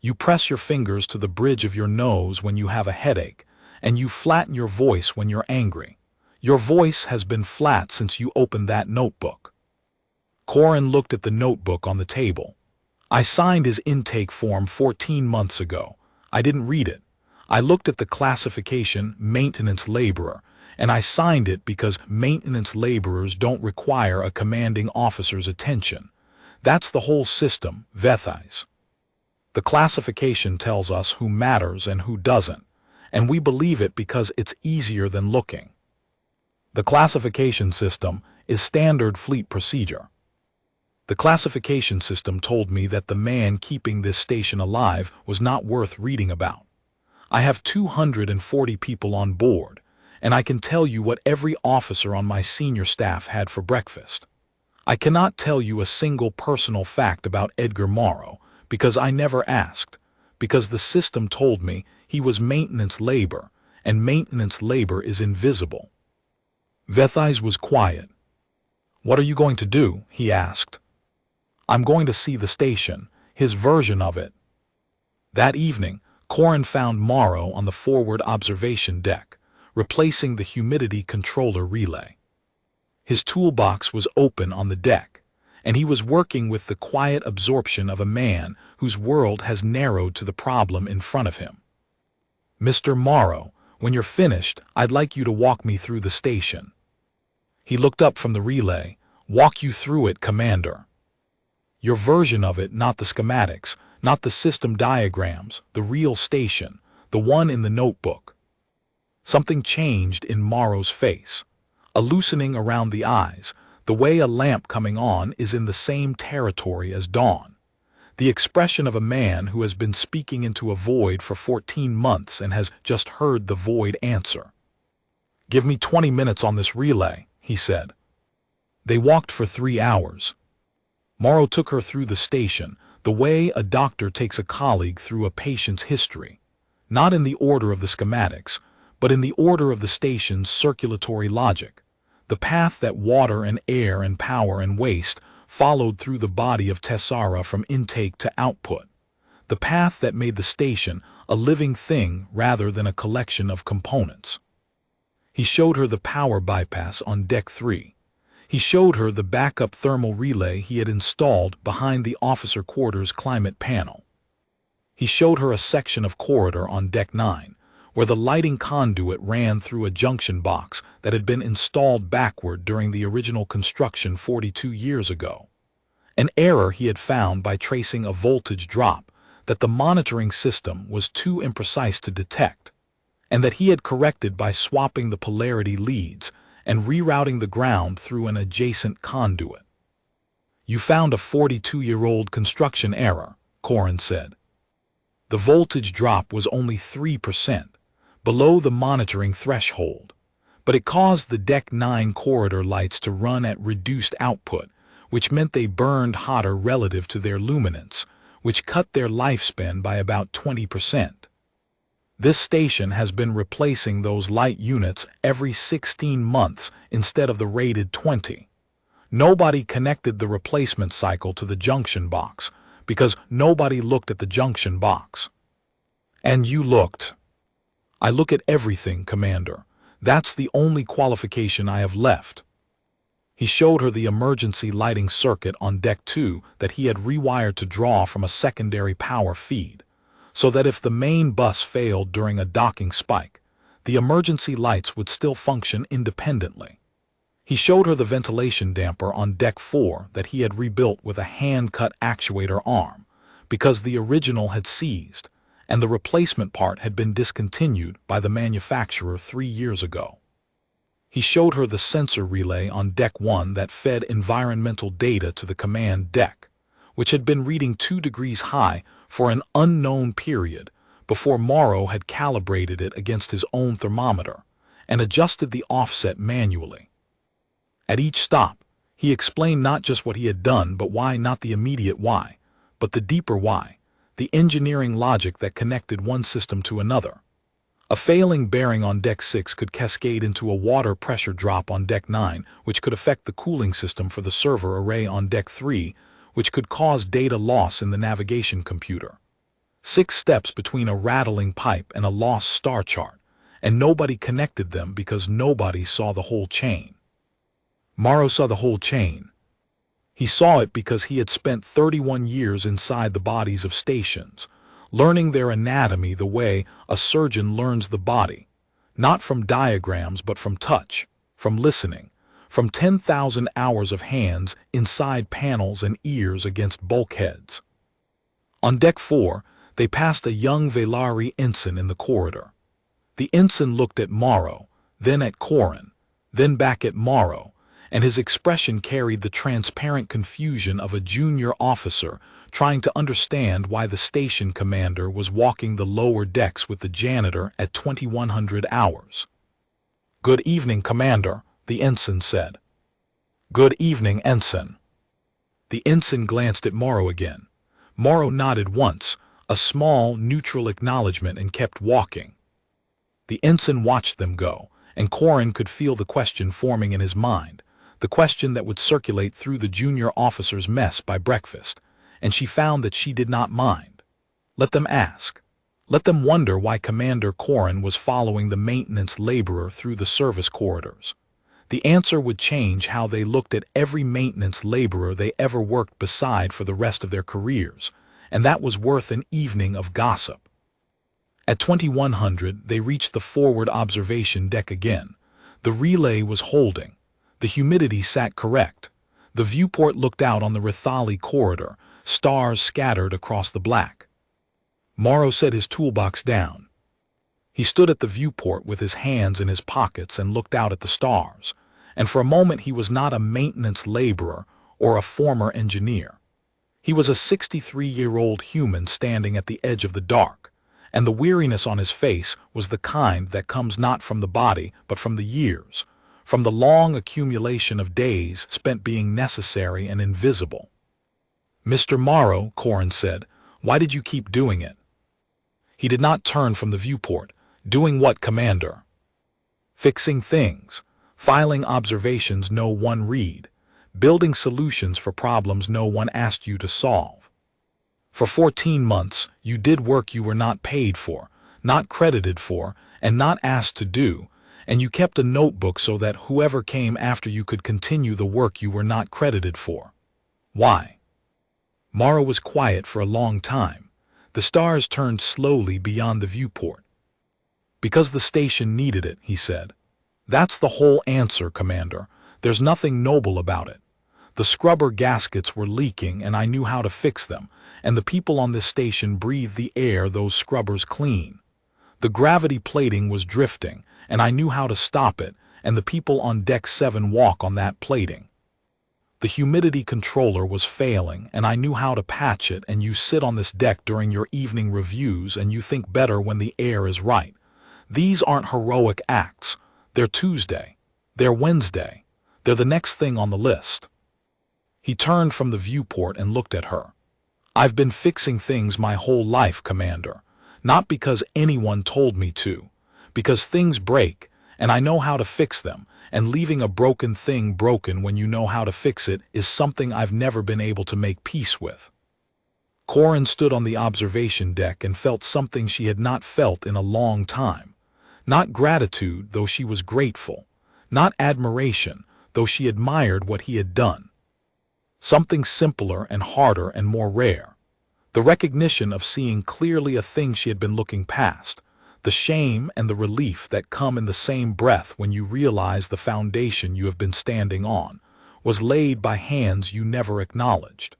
"You press your fingers to the bridge of your nose when you have a headache, and you flatten your voice when you're angry. Your voice has been flat since you opened that notebook." Corin looked at the notebook on the table. "I signed his intake form 14 months ago. I didn't read it. I looked at the classification maintenance laborer, and I signed it because maintenance laborers don't require a commanding officer's attention. That's the whole system, Vethai's. The classification tells us who matters and who doesn't, and we believe it because it's easier than looking. The classification system is standard fleet procedure. The classification system told me that the man keeping this station alive was not worth reading about. I have 240 people on board, and I can tell you what every officer on my senior staff had for breakfast. I cannot tell you a single personal fact about Edgar Morrow, because I never asked, because the system told me he was maintenance labor, and maintenance labor is invisible." Vethai's was quiet. "What are you going to do?" he asked. "I'm going to see the station, his version of it." That evening, Corin found Morrow on the forward observation deck, replacing the humidity controller relay. His toolbox was open on the deck, and he was working with the quiet absorption of a man whose world has narrowed to the problem in front of him. "Mr. Morrow, when you're finished, I'd like you to walk me through the station." He looked up from the relay. "Walk you through it, Commander." "Your version of it, not the schematics, not the system diagrams, the real station, the one in the notebook." Something changed in Morrow's face, a loosening around the eyes, the way a lamp coming on is in the same territory as dawn. The expression of a man who has been speaking into a void for 14 months and has just heard the void answer. "Give me 20 minutes on this relay," he said. They walked for 3 hours. Morrow took her through the station, the way a doctor takes a colleague through a patient's history, not in the order of the schematics, but in the order of the station's circulatory logic, the path that water and air and power and waste followed through the body of Tessara from intake to output, the path that made the station a living thing rather than a collection of components. He showed her the power bypass on Deck 3. He showed her the backup thermal relay he had installed behind the officer quarters climate panel. He showed her a section of corridor on Deck 9, where the lighting conduit ran through a junction box that had been installed backward during the original construction 42 years ago. An error he had found by tracing a voltage drop that the monitoring system was too imprecise to detect, and that he had corrected by swapping the polarity leads and rerouting the ground through an adjacent conduit. "You found a 42-year-old construction error," Corin said. The voltage drop was only 3%, below the monitoring threshold, but it caused the Deck 9 corridor lights to run at reduced output, which meant they burned hotter relative to their luminance, which cut their lifespan by about 20%. This station has been replacing those light units every 16 months instead of the rated 20. Nobody connected the replacement cycle to the junction box because nobody looked at the junction box. And you looked. "I look at everything, Commander. That's the only qualification I have left. He showed her the emergency lighting circuit on Deck 2 that he had rewired to draw from a secondary power feed, so that if the main bus failed during a docking spike, the emergency lights would still function independently. He showed her the ventilation damper on Deck 4 that he had rebuilt with a hand-cut actuator arm, because the original had seized, and the replacement part had been discontinued by the manufacturer 3 years ago. He showed her the sensor relay on Deck 1 that fed environmental data to the command deck, which had been reading 2 degrees high for an unknown period before Morrow had calibrated it against his own thermometer and adjusted the offset manually. At each stop, he explained not just what he had done, but why, not the immediate why, but the deeper why, the engineering logic that connected one system to another. A failing bearing on Deck 6 could cascade into a water pressure drop on Deck 9, which could affect the cooling system for the server array on Deck 3, which could cause data loss in the navigation computer. 6 steps between a rattling pipe and a lost star chart, and nobody connected them because nobody saw the whole chain. Morrow saw the whole chain. He saw it because he had spent 31 years inside the bodies of stations, learning their anatomy the way a surgeon learns the body, not from diagrams but from touch, from listening, from 10,000 hours of hands inside panels and ears against bulkheads. On Deck 4, they passed a young Velari ensign in the corridor. The ensign looked at Morrow, then at Corin, then back at Morrow, and his expression carried the transparent confusion of a junior officer trying to understand why the station commander was walking the lower decks with the janitor at 2100 hours. "Good evening, Commander," the ensign said. "Good evening, Ensign." The ensign glanced at Morrow again. Morrow nodded once, a small, neutral acknowledgement, and kept walking. The ensign watched them go, and Corin could feel the question forming in his mind, the question that would circulate through the junior officer's mess by breakfast, and she found that she did not mind. Let them ask. Let them wonder why Commander Corin was following the maintenance laborer through the service corridors. The answer would change how they looked at every maintenance laborer they ever worked beside for the rest of their careers, and that was worth an evening of gossip. At 2100, they reached the forward observation deck again. The relay was holding. The humidity sat correct. The viewport looked out on the Rithali corridor, stars scattered across the black. Morrow set his toolbox down. He stood at the viewport with his hands in his pockets and looked out at the stars, and for a moment he was not a maintenance laborer or a former engineer. He was a 63-year-old human standing at the edge of the dark, and the weariness on his face was the kind that comes not from the body but from the years, from the long accumulation of days spent being necessary and invisible. "Mr. Morrow," Corin said, "why did you keep doing it?" He did not turn from the viewport. "Doing what, Commander?" "Fixing things, filing observations no one read, building solutions for problems no one asked you to solve. For 14 months, you did work you were not paid for, not credited for, and not asked to do, and you kept a notebook so that whoever came after you could continue the work you were not credited for. Why?" Morrow was quiet for a long time. The stars turned slowly beyond the viewport. "Because the station needed it," he said. "That's the whole answer, Commander. There's nothing noble about it. The scrubber gaskets were leaking and I knew how to fix them, and the people on this station breathed the air those scrubbers clean. The gravity plating was drifting, and I knew how to stop it, and the people on Deck 7 walk on that plating. The humidity controller was failing, and I knew how to patch it, and you sit on this deck during your evening reviews and you think better when the air is right. These aren't heroic acts. They're Tuesday. They're Wednesday. They're the next thing on the list." He turned from the viewport and looked at her. "I've been fixing things my whole life, Commander. Not because anyone told me to. Because things break, and I know how to fix them, and leaving a broken thing broken when you know how to fix it is something I've never been able to make peace with." Corin stood on the observation deck and felt something she had not felt in a long time. Not gratitude, though she was grateful. Not admiration, though she admired what he had done. Something simpler and harder and more rare. The recognition of seeing clearly a thing she had been looking past. The shame and the relief that come in the same breath when you realize the foundation you have been standing on was laid by hands you never acknowledged.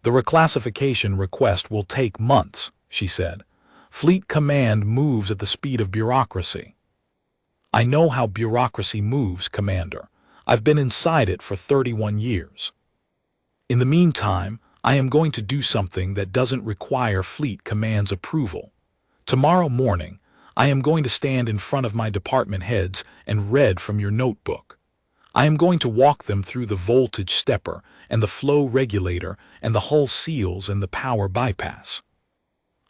The reclassification request will take months, she said. Fleet Command moves at the speed of bureaucracy. I know how bureaucracy moves, Commander. I've been inside it for 31 years. In the meantime, I am going to do something that doesn't require Fleet Command's approval. Tomorrow morning, I am going to stand in front of my department heads and read from your notebook. I am going to walk them through the voltage stepper and the flow regulator and the hull seals and the power bypass.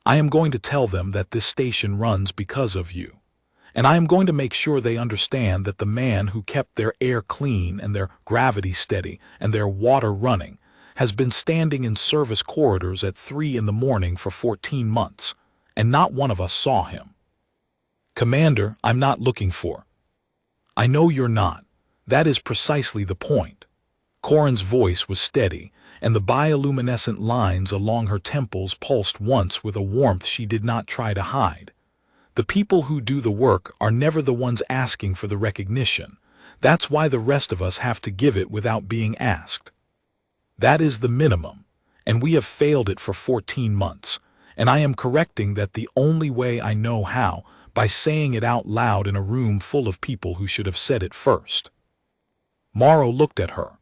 I am going to tell them that this station runs because of you. And I am going to make sure they understand that the man who kept their air clean and their gravity steady and their water running has been standing in service corridors at 3 in the morning for 14 months, and not one of us saw him. Commander, I'm not looking for. I know you're not. That is precisely the point. Corin's voice was steady, and the bioluminescent lines along her temples pulsed once with a warmth she did not try to hide. The people who do the work are never the ones asking for the recognition. That's why the rest of us have to give it without being asked. That is the minimum, and we have failed it for 14 months, and I am correcting that the only way I know how, by saying it out loud in a room full of people who should have said it first. Morrow looked at her.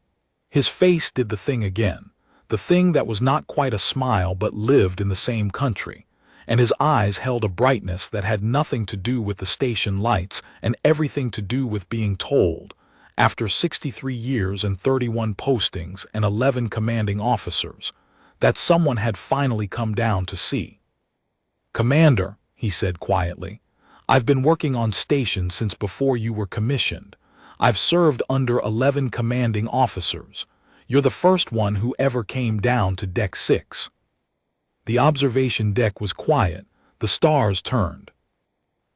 His face did the thing again, the thing that was not quite a smile but lived in the same country, and his eyes held a brightness that had nothing to do with the station lights and everything to do with being told, after 63 years and 31 postings and 11 commanding officers, that someone had finally come down to see. Commander, he said quietly, I've been working on station since before you were commissioned. I've served under 11 commanding officers. You're the first one who ever came down to Deck 6. The observation deck was quiet. The stars turned.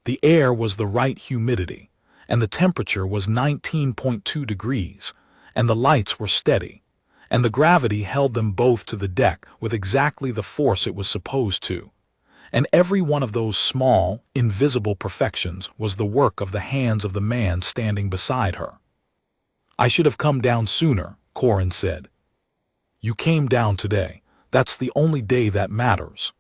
The air was the right humidity, and the temperature was 19.2 degrees, and the lights were steady, and the gravity held them both to the deck with exactly the force it was supposed to. And every one of those small, invisible perfections was the work of the hands of the man standing beside her. I should have come down sooner, Corin said. You came down today. That's the only day that matters.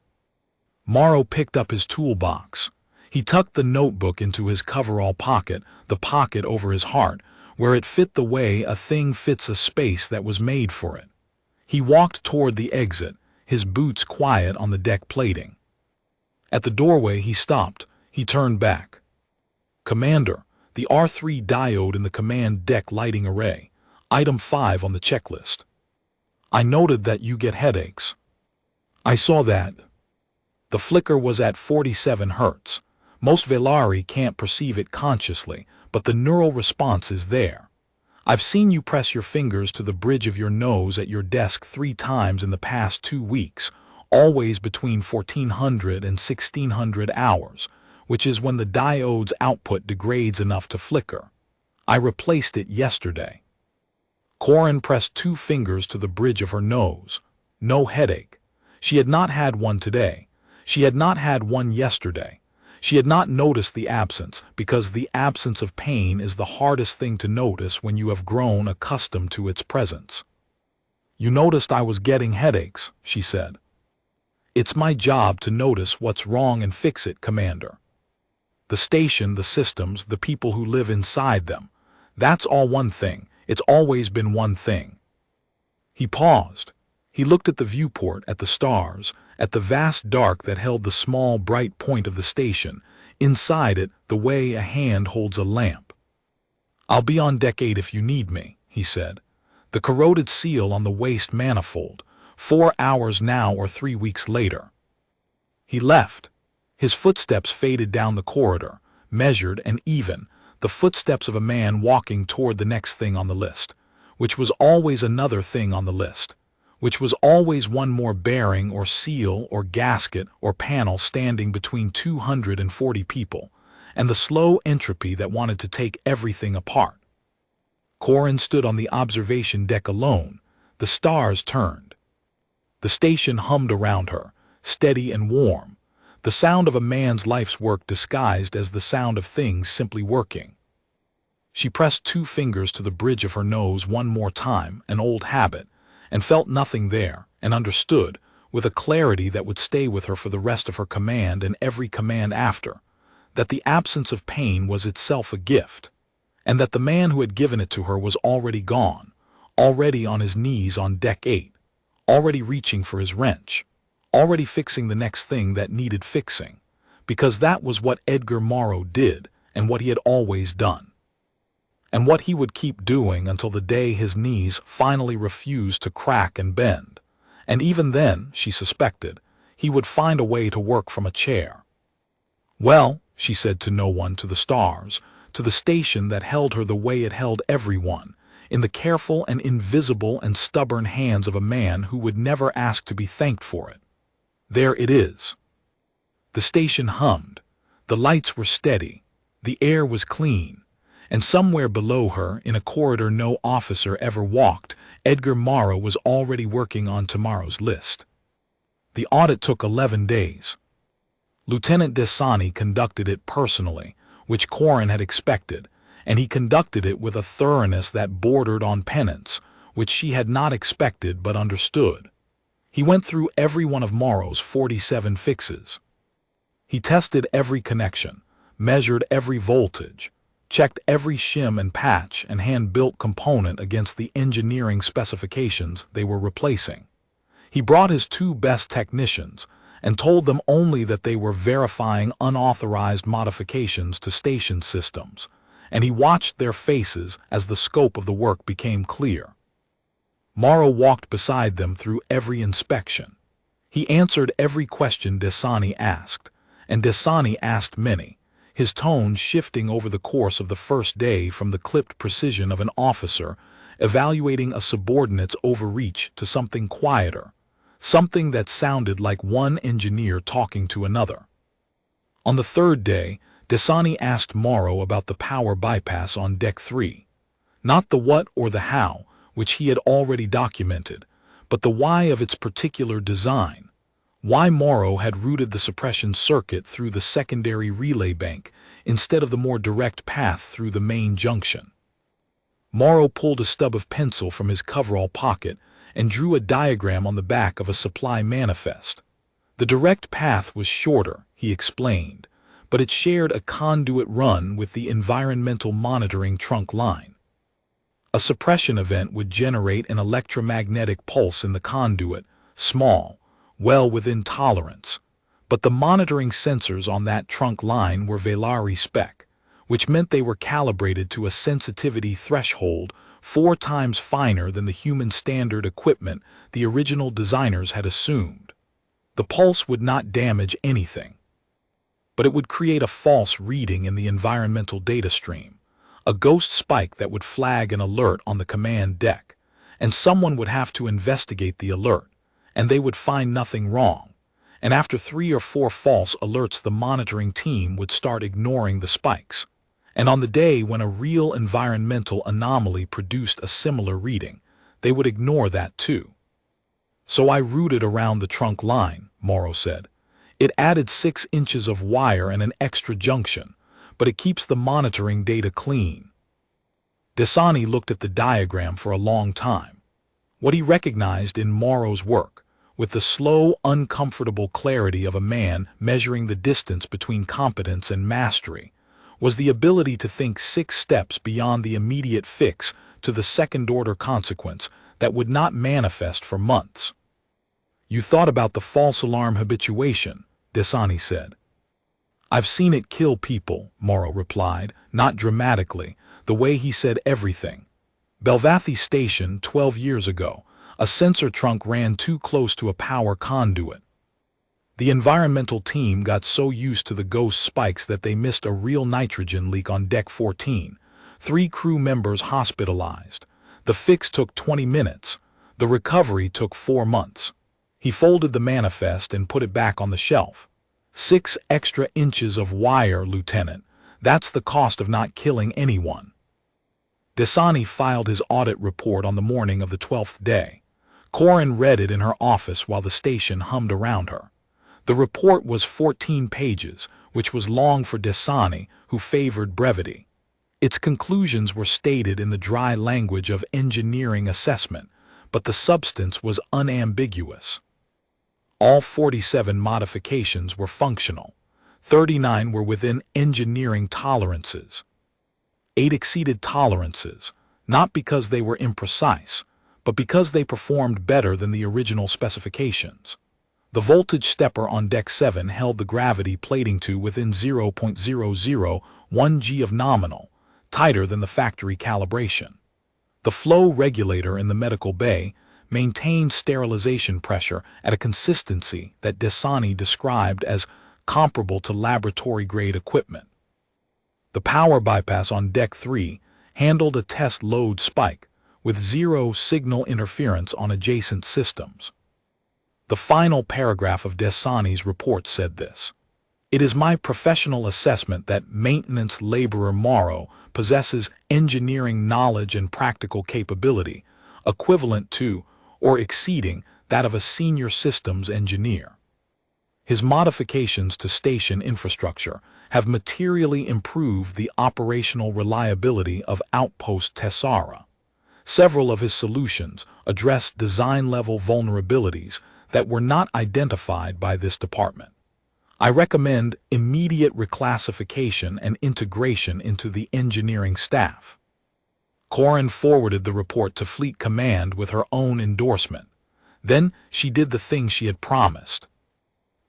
Morrow picked up his toolbox. He tucked the notebook into his coverall pocket, the pocket over his heart, where it fit the way a thing fits a space that was made for it. He walked toward the exit, his boots quiet on the deck plating. At the doorway he stopped. He turned back. Commander, the R3 diode in the command deck lighting array, item 5 on the checklist. I noted that you get headaches. I saw that. The flicker was at 47 Hertz. Most Velari can't perceive it consciously, but the neural response is there. I've seen you press your fingers to the bridge of your nose at your desk 3 times in the past 2 weeks, always between 1400 and 1600 hours, which is when the diode's output degrades enough to flicker. I replaced it yesterday. Corin pressed 2 fingers to the bridge of her nose. No headache. She had not had one today. She had not had one yesterday. She had not noticed the absence, because the absence of pain is the hardest thing to notice when you have grown accustomed to its presence. You noticed I was getting headaches, she said. It's my job to notice what's wrong and fix it, Commander. The station, the systems, the people who live inside them. That's all one thing. It's always been one thing. He paused. He looked at the viewport, at the stars, at the vast dark that held the small, bright point of the station, inside it the way a hand holds a lamp. I'll be on Deck 8 if you need me, he said. The corroded seal on the waste manifold, 4 hours now or 3 weeks later. He left. His footsteps faded down the corridor, measured and even, the footsteps of a man walking toward the next thing on the list, which was always another thing on the list, which was always one more bearing or seal or gasket or panel standing between 240 people, and the slow entropy that wanted to take everything apart. Corin stood on the observation deck alone. The stars turned. The station hummed around her, steady and warm, the sound of a man's life's work disguised as the sound of things simply working. She pressed 2 fingers to the bridge of her nose one more time, an old habit, and felt nothing there, and understood, with a clarity that would stay with her for the rest of her command and every command after, that the absence of pain was itself a gift, and that the man who had given it to her was already gone, already on his knees on deck 8, already reaching for his wrench, already fixing the next thing that needed fixing, because that was what Edgar Morrow did and what he had always done, and what he would keep doing until the day his knees finally refused to crack and bend. And even then, she suspected, he would find a way to work from a chair. "Well," she said to no one, to the stars, to the station that held her the way it held everyone, in the careful and invisible and stubborn hands of a man who would never ask to be thanked for it. "There it is." The station hummed. The lights were steady. The air was clean. And somewhere below her, in a corridor no officer ever walked, Edgar Morrow was already working on tomorrow's list. The audit took 11 days. Lieutenant Desani conducted it personally, which Corin had expected, and he conducted it with a thoroughness that bordered on penance, which she had not expected but understood. He went through every one of Morrow's 47 fixes. He tested every connection, measured every voltage, checked every shim and patch and hand-built component against the engineering specifications they were replacing. He brought his 2 best technicians and told them only that they were verifying unauthorized modifications to station systems, and he watched their faces as the scope of the work became clear. Morrow walked beside them through every inspection. He answered every question Desani asked, and Desani asked many, his tone shifting over the course of the first day from the clipped precision of an officer evaluating a subordinate's overreach to something quieter, something that sounded like one engineer talking to another. On the 3rd day, Desani asked Morrow about the power bypass on Deck 3. Not the what or the how, which he had already documented, but the why of its particular design. Why Morrow had routed the suppression circuit through the secondary relay bank instead of the more direct path through the main junction. Morrow pulled a stub of pencil from his coverall pocket and drew a diagram on the back of a supply manifest. The direct path was shorter, he explained, but it shared a conduit run with the environmental monitoring trunk line. A suppression event would generate an electromagnetic pulse in the conduit, small, well within tolerance, but the monitoring sensors on that trunk line were Velari spec, which meant they were calibrated to a sensitivity threshold 4 times finer than the human standard equipment the original designers had assumed. The pulse would not damage anything, but it would create a false reading in the environmental data stream, a ghost spike that would flag an alert on the command deck, and someone would have to investigate the alert, and they would find nothing wrong, and after 3 or 4 false alerts the monitoring team would start ignoring the spikes, and on the day when a real environmental anomaly produced a similar reading, they would ignore that too. "So I routed around the trunk line," Morrow said. "It added 6 inches of wire and an extra junction, but it keeps the monitoring data clean." Desani looked at the diagram for a long time. What he recognized in Morrow's work, with the slow, uncomfortable clarity of a man measuring the distance between competence and mastery, was the ability to think 6 steps beyond the immediate fix to the second-order consequence that would not manifest for months. "You thought about the false alarm habituation," Desani said. "I've seen it kill people," Morrow replied, not dramatically, the way he said everything. "Belvathi Station 12 years ago, a sensor trunk ran too close to a power conduit. The environmental team got so used to the ghost spikes that they missed a real nitrogen leak on Deck 14. 3 crew members hospitalized. The fix took 20 minutes. The recovery took 4 months." He folded the manifest and put it back on the shelf. 6 extra inches of wire, Lieutenant. That's the cost of not killing anyone. Dasani filed his audit report on the morning of the 12th day. Corin read it in her office while the station hummed around her. The report was 14 pages, which was long for Dasani, who favored brevity. Its conclusions were stated in the dry language of engineering assessment, but the substance was unambiguous. All 47 modifications were functional. 39 were within engineering tolerances. 8 exceeded tolerances, not because they were imprecise, but because they performed better than the original specifications. The voltage stepper on Deck 7 held the gravity plating to within 0.001 G of nominal, tighter than the factory calibration. The flow regulator in the medical bay maintained sterilization pressure at a consistency that Dasani described as comparable to laboratory-grade equipment. The power bypass on Deck 3 handled a test load spike, with zero signal interference on adjacent systems. The final paragraph of Dasani's report said this: "It is my professional assessment that maintenance laborer Morrow possesses engineering knowledge and practical capability, equivalent to or exceeding that of a senior systems engineer. His modifications to station infrastructure have materially improved the operational reliability of Outpost Tessara. Several of his solutions addressed design-level vulnerabilities that were not identified by this department. I recommend immediate reclassification and integration into the engineering staff." Corin forwarded the report to Fleet Command with her own endorsement. Then she did the thing she had promised.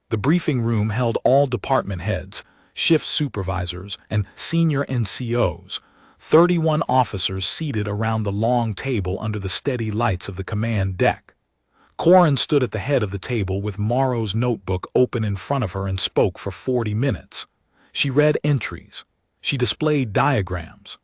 The briefing room held all department heads, shift supervisors, and senior NCOs, 31 officers seated around the long table under the steady lights of the command deck. Corin stood at the head of the table with Morrow's notebook open in front of her and spoke for 40 minutes. She read entries. She displayed diagrams.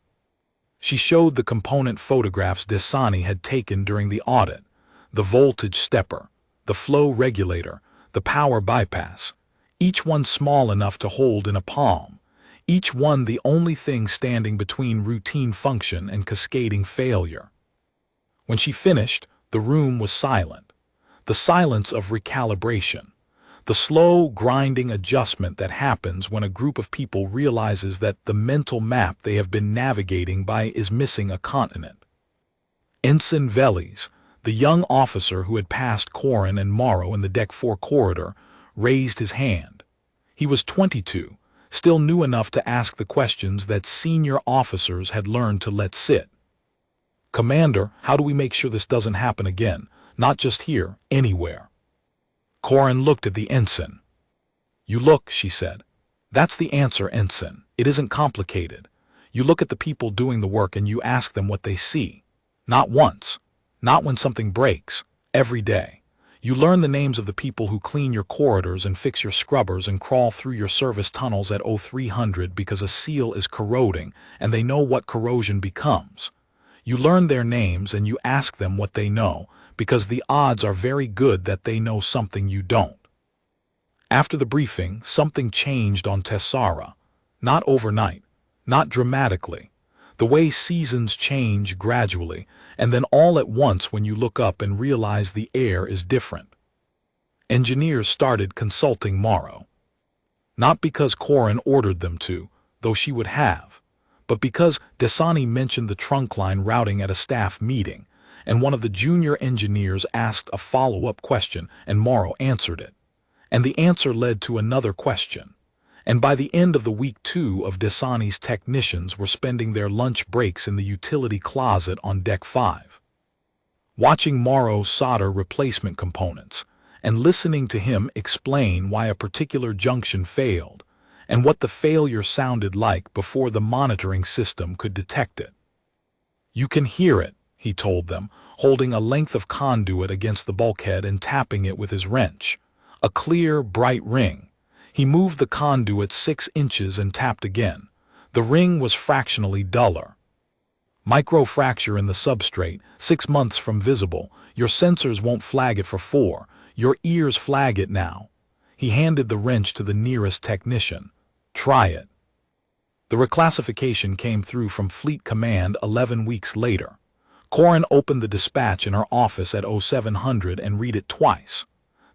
She showed the component photographs Dasani had taken during the audit: the voltage stepper, the flow regulator, the power bypass, each one small enough to hold in a palm, each one the only thing standing between routine function and cascading failure. When she finished, the room was silent. The silence of recalibration, the slow, grinding adjustment that happens when a group of people realizes that the mental map they have been navigating by is missing a continent. Ensign Veles, the young officer who had passed Corin and Morrow in the Deck 4 corridor, raised his hand. He was 22, still new enough to ask the questions that senior officers had learned to let sit. "Commander, how do we make sure this doesn't happen again? Not just here, anywhere." Corin looked at the ensign. "You look," she said. "That's the answer, Ensign. It isn't complicated. You look at the people doing the work and you ask them what they see. Not once. Not when something breaks. Every day. You learn the names of the people who clean your corridors and fix your scrubbers and crawl through your service tunnels at 0300 because a seal is corroding and they know what corrosion becomes. You learn their names and you ask them what they know, because the odds are very good that they know something you don't." After the briefing, something changed on Tessara. Not overnight, not dramatically. The way seasons change gradually, and then all at once when you look up and realize the air is different. Engineers started consulting Morrow. Not because Corin ordered them to, though she would have, but because Dasani mentioned the trunk line routing at a staff meeting, and one of the junior engineers asked a follow-up question and Morrow answered it. And the answer led to another question. And by the end of the week, 2 of Dasani's technicians were spending their lunch breaks in the utility closet on Deck 5. Watching Morrow solder replacement components, and listening to him explain why a particular junction failed, and what the failure sounded like before the monitoring system could detect it. "You can hear it," he told them, holding a length of conduit against the bulkhead and tapping it with his wrench. A clear, bright ring. He moved the conduit 6 inches and tapped again. The ring was fractionally duller. "Microfracture in the substrate, 6 months from visible. Your sensors won't flag it for 4. Your ears flag it now." He handed the wrench to the nearest technician. "Try it." The reclassification came through from Fleet Command 11 weeks later. Corin opened the dispatch in her office at 0700 and read it twice.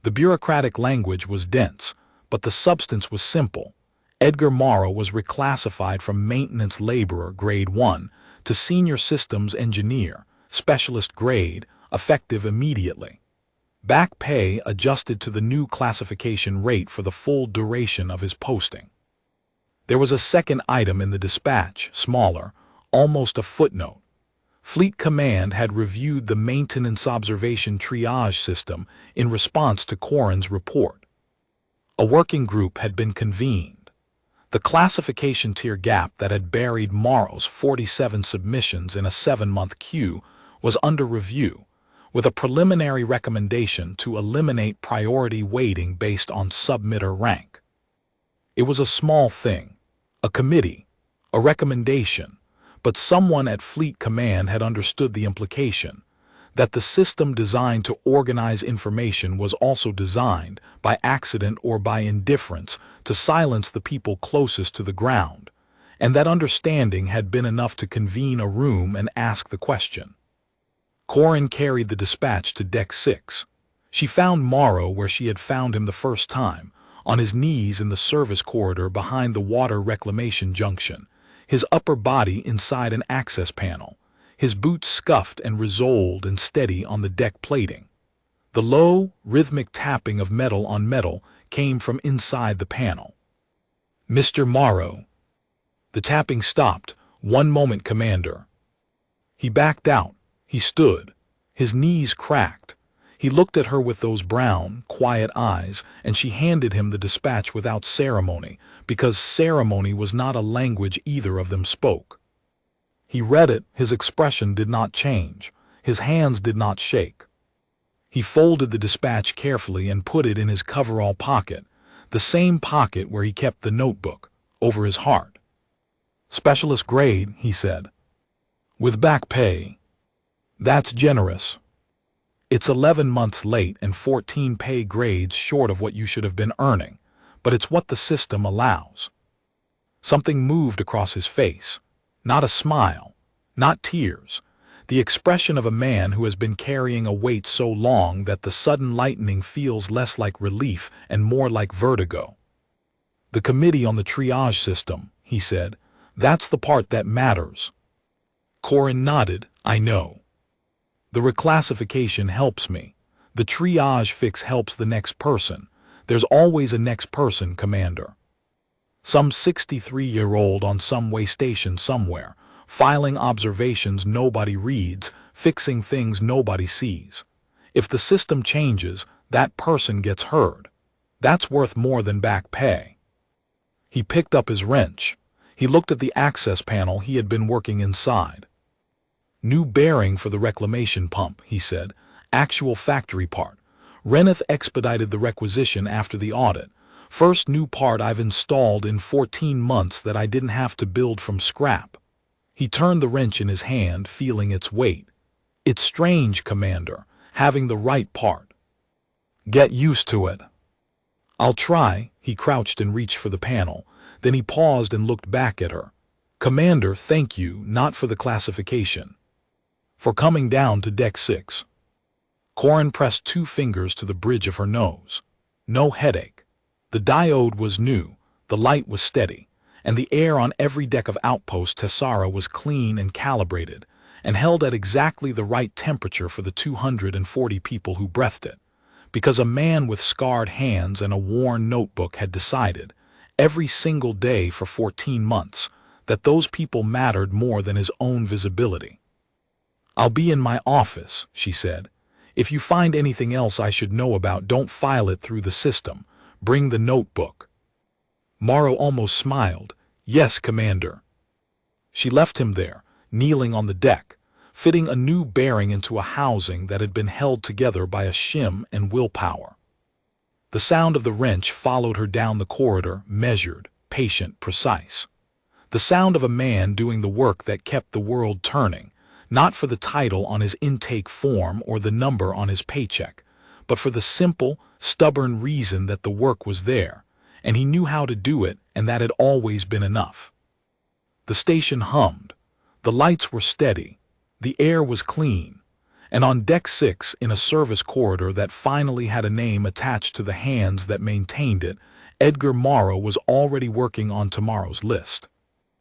The bureaucratic language was dense, but the substance was simple. Edgar Morrow was reclassified from maintenance laborer grade 1 to senior systems engineer, specialist grade, effective immediately. Back pay adjusted to the new classification rate for the full duration of his posting. There was a second item in the dispatch, smaller, almost a footnote. Fleet Command had reviewed the maintenance observation triage system in response to Corin's report. A working group had been convened. The classification tier gap that had buried Morrow's 47 submissions in a 7-month queue was under review, with a preliminary recommendation to eliminate priority weighting based on submitter rank. It was a small thing, a committee, a recommendation, but someone at Fleet Command had understood the implication, that the system designed to organize information was also designed, by accident or by indifference, to silence the people closest to the ground, and that understanding had been enough to convene a room and ask the question. Corin carried the dispatch to Deck 6. She found Morrow where she had found him the first time, on his knees in the service corridor behind the water reclamation junction, his upper body inside an access panel, his boots scuffed and resoled and steady on the deck plating. The low, rhythmic tapping of metal on metal came from inside the panel. "Mr. Morrow." The tapping stopped. "One moment, Commander." He backed out. He stood. His knees cracked. He looked at her with those brown, quiet eyes, and she handed him the dispatch without ceremony, because ceremony was not a language either of them spoke. He read it. His expression did not change. His hands did not shake. He folded the dispatch carefully and put it in his coverall pocket, the same pocket where he kept the notebook, over his heart. "Specialist grade," he said. "With back pay. That's generous. It's 11 months late and 14 pay grades short of what you should have been earning, but it's what the system allows." Something moved across his face. Not a smile, not tears. The expression of a man who has been carrying a weight so long that the sudden lightening feels less like relief and more like vertigo. "The committee on the triage system," he said. "That's the part that matters." Corin nodded. "I know. The reclassification helps me. The triage fix helps the next person. There's always a next person, Commander. Some 63-year-old on some way station somewhere, filing observations nobody reads, fixing things nobody sees. If the system changes, that person gets heard. That's worth more than back pay." He picked up his wrench. He looked at the access panel he had been working inside. "New bearing for the reclamation pump," he said. "Actual factory part. Reneth expedited the requisition after the audit. First new part I've installed in 14 months that I didn't have to build from scrap." He turned the wrench in his hand, feeling its weight. "It's strange, Commander, having the right part. Get used to it." "I'll try." He crouched and reached for the panel. Then he paused and looked back at her. "Commander, thank you, not for the classification. For coming down to Deck 6. Corin pressed 2 fingers to the bridge of her nose. No headache. The diode was new, the light was steady, and the air on every deck of Outpost Tessara was clean and calibrated, and held at exactly the right temperature for the 240 people who breathed it, because a man with scarred hands and a worn notebook had decided, every single day for 14 months, that those people mattered more than his own visibility. "I'll be in my office," she said. "If you find anything else I should know about, don't file it through the system. Bring the notebook." Morrow almost smiled. "Yes, Commander." She left him there, kneeling on the deck, fitting a new bearing into a housing that had been held together by a shim and willpower. The sound of the wrench followed her down the corridor, measured, patient, precise. The sound of a man doing the work that kept the world turning, not for the title on his intake form or the number on his paycheck, but for the simple, stubborn reason that the work was there, and he knew how to do it, and that had always been enough. The station hummed. The lights were steady. The air was clean. And on Deck 6, in a service corridor that finally had a name attached to the hands that maintained it, Edgar Morrow was already working on tomorrow's list.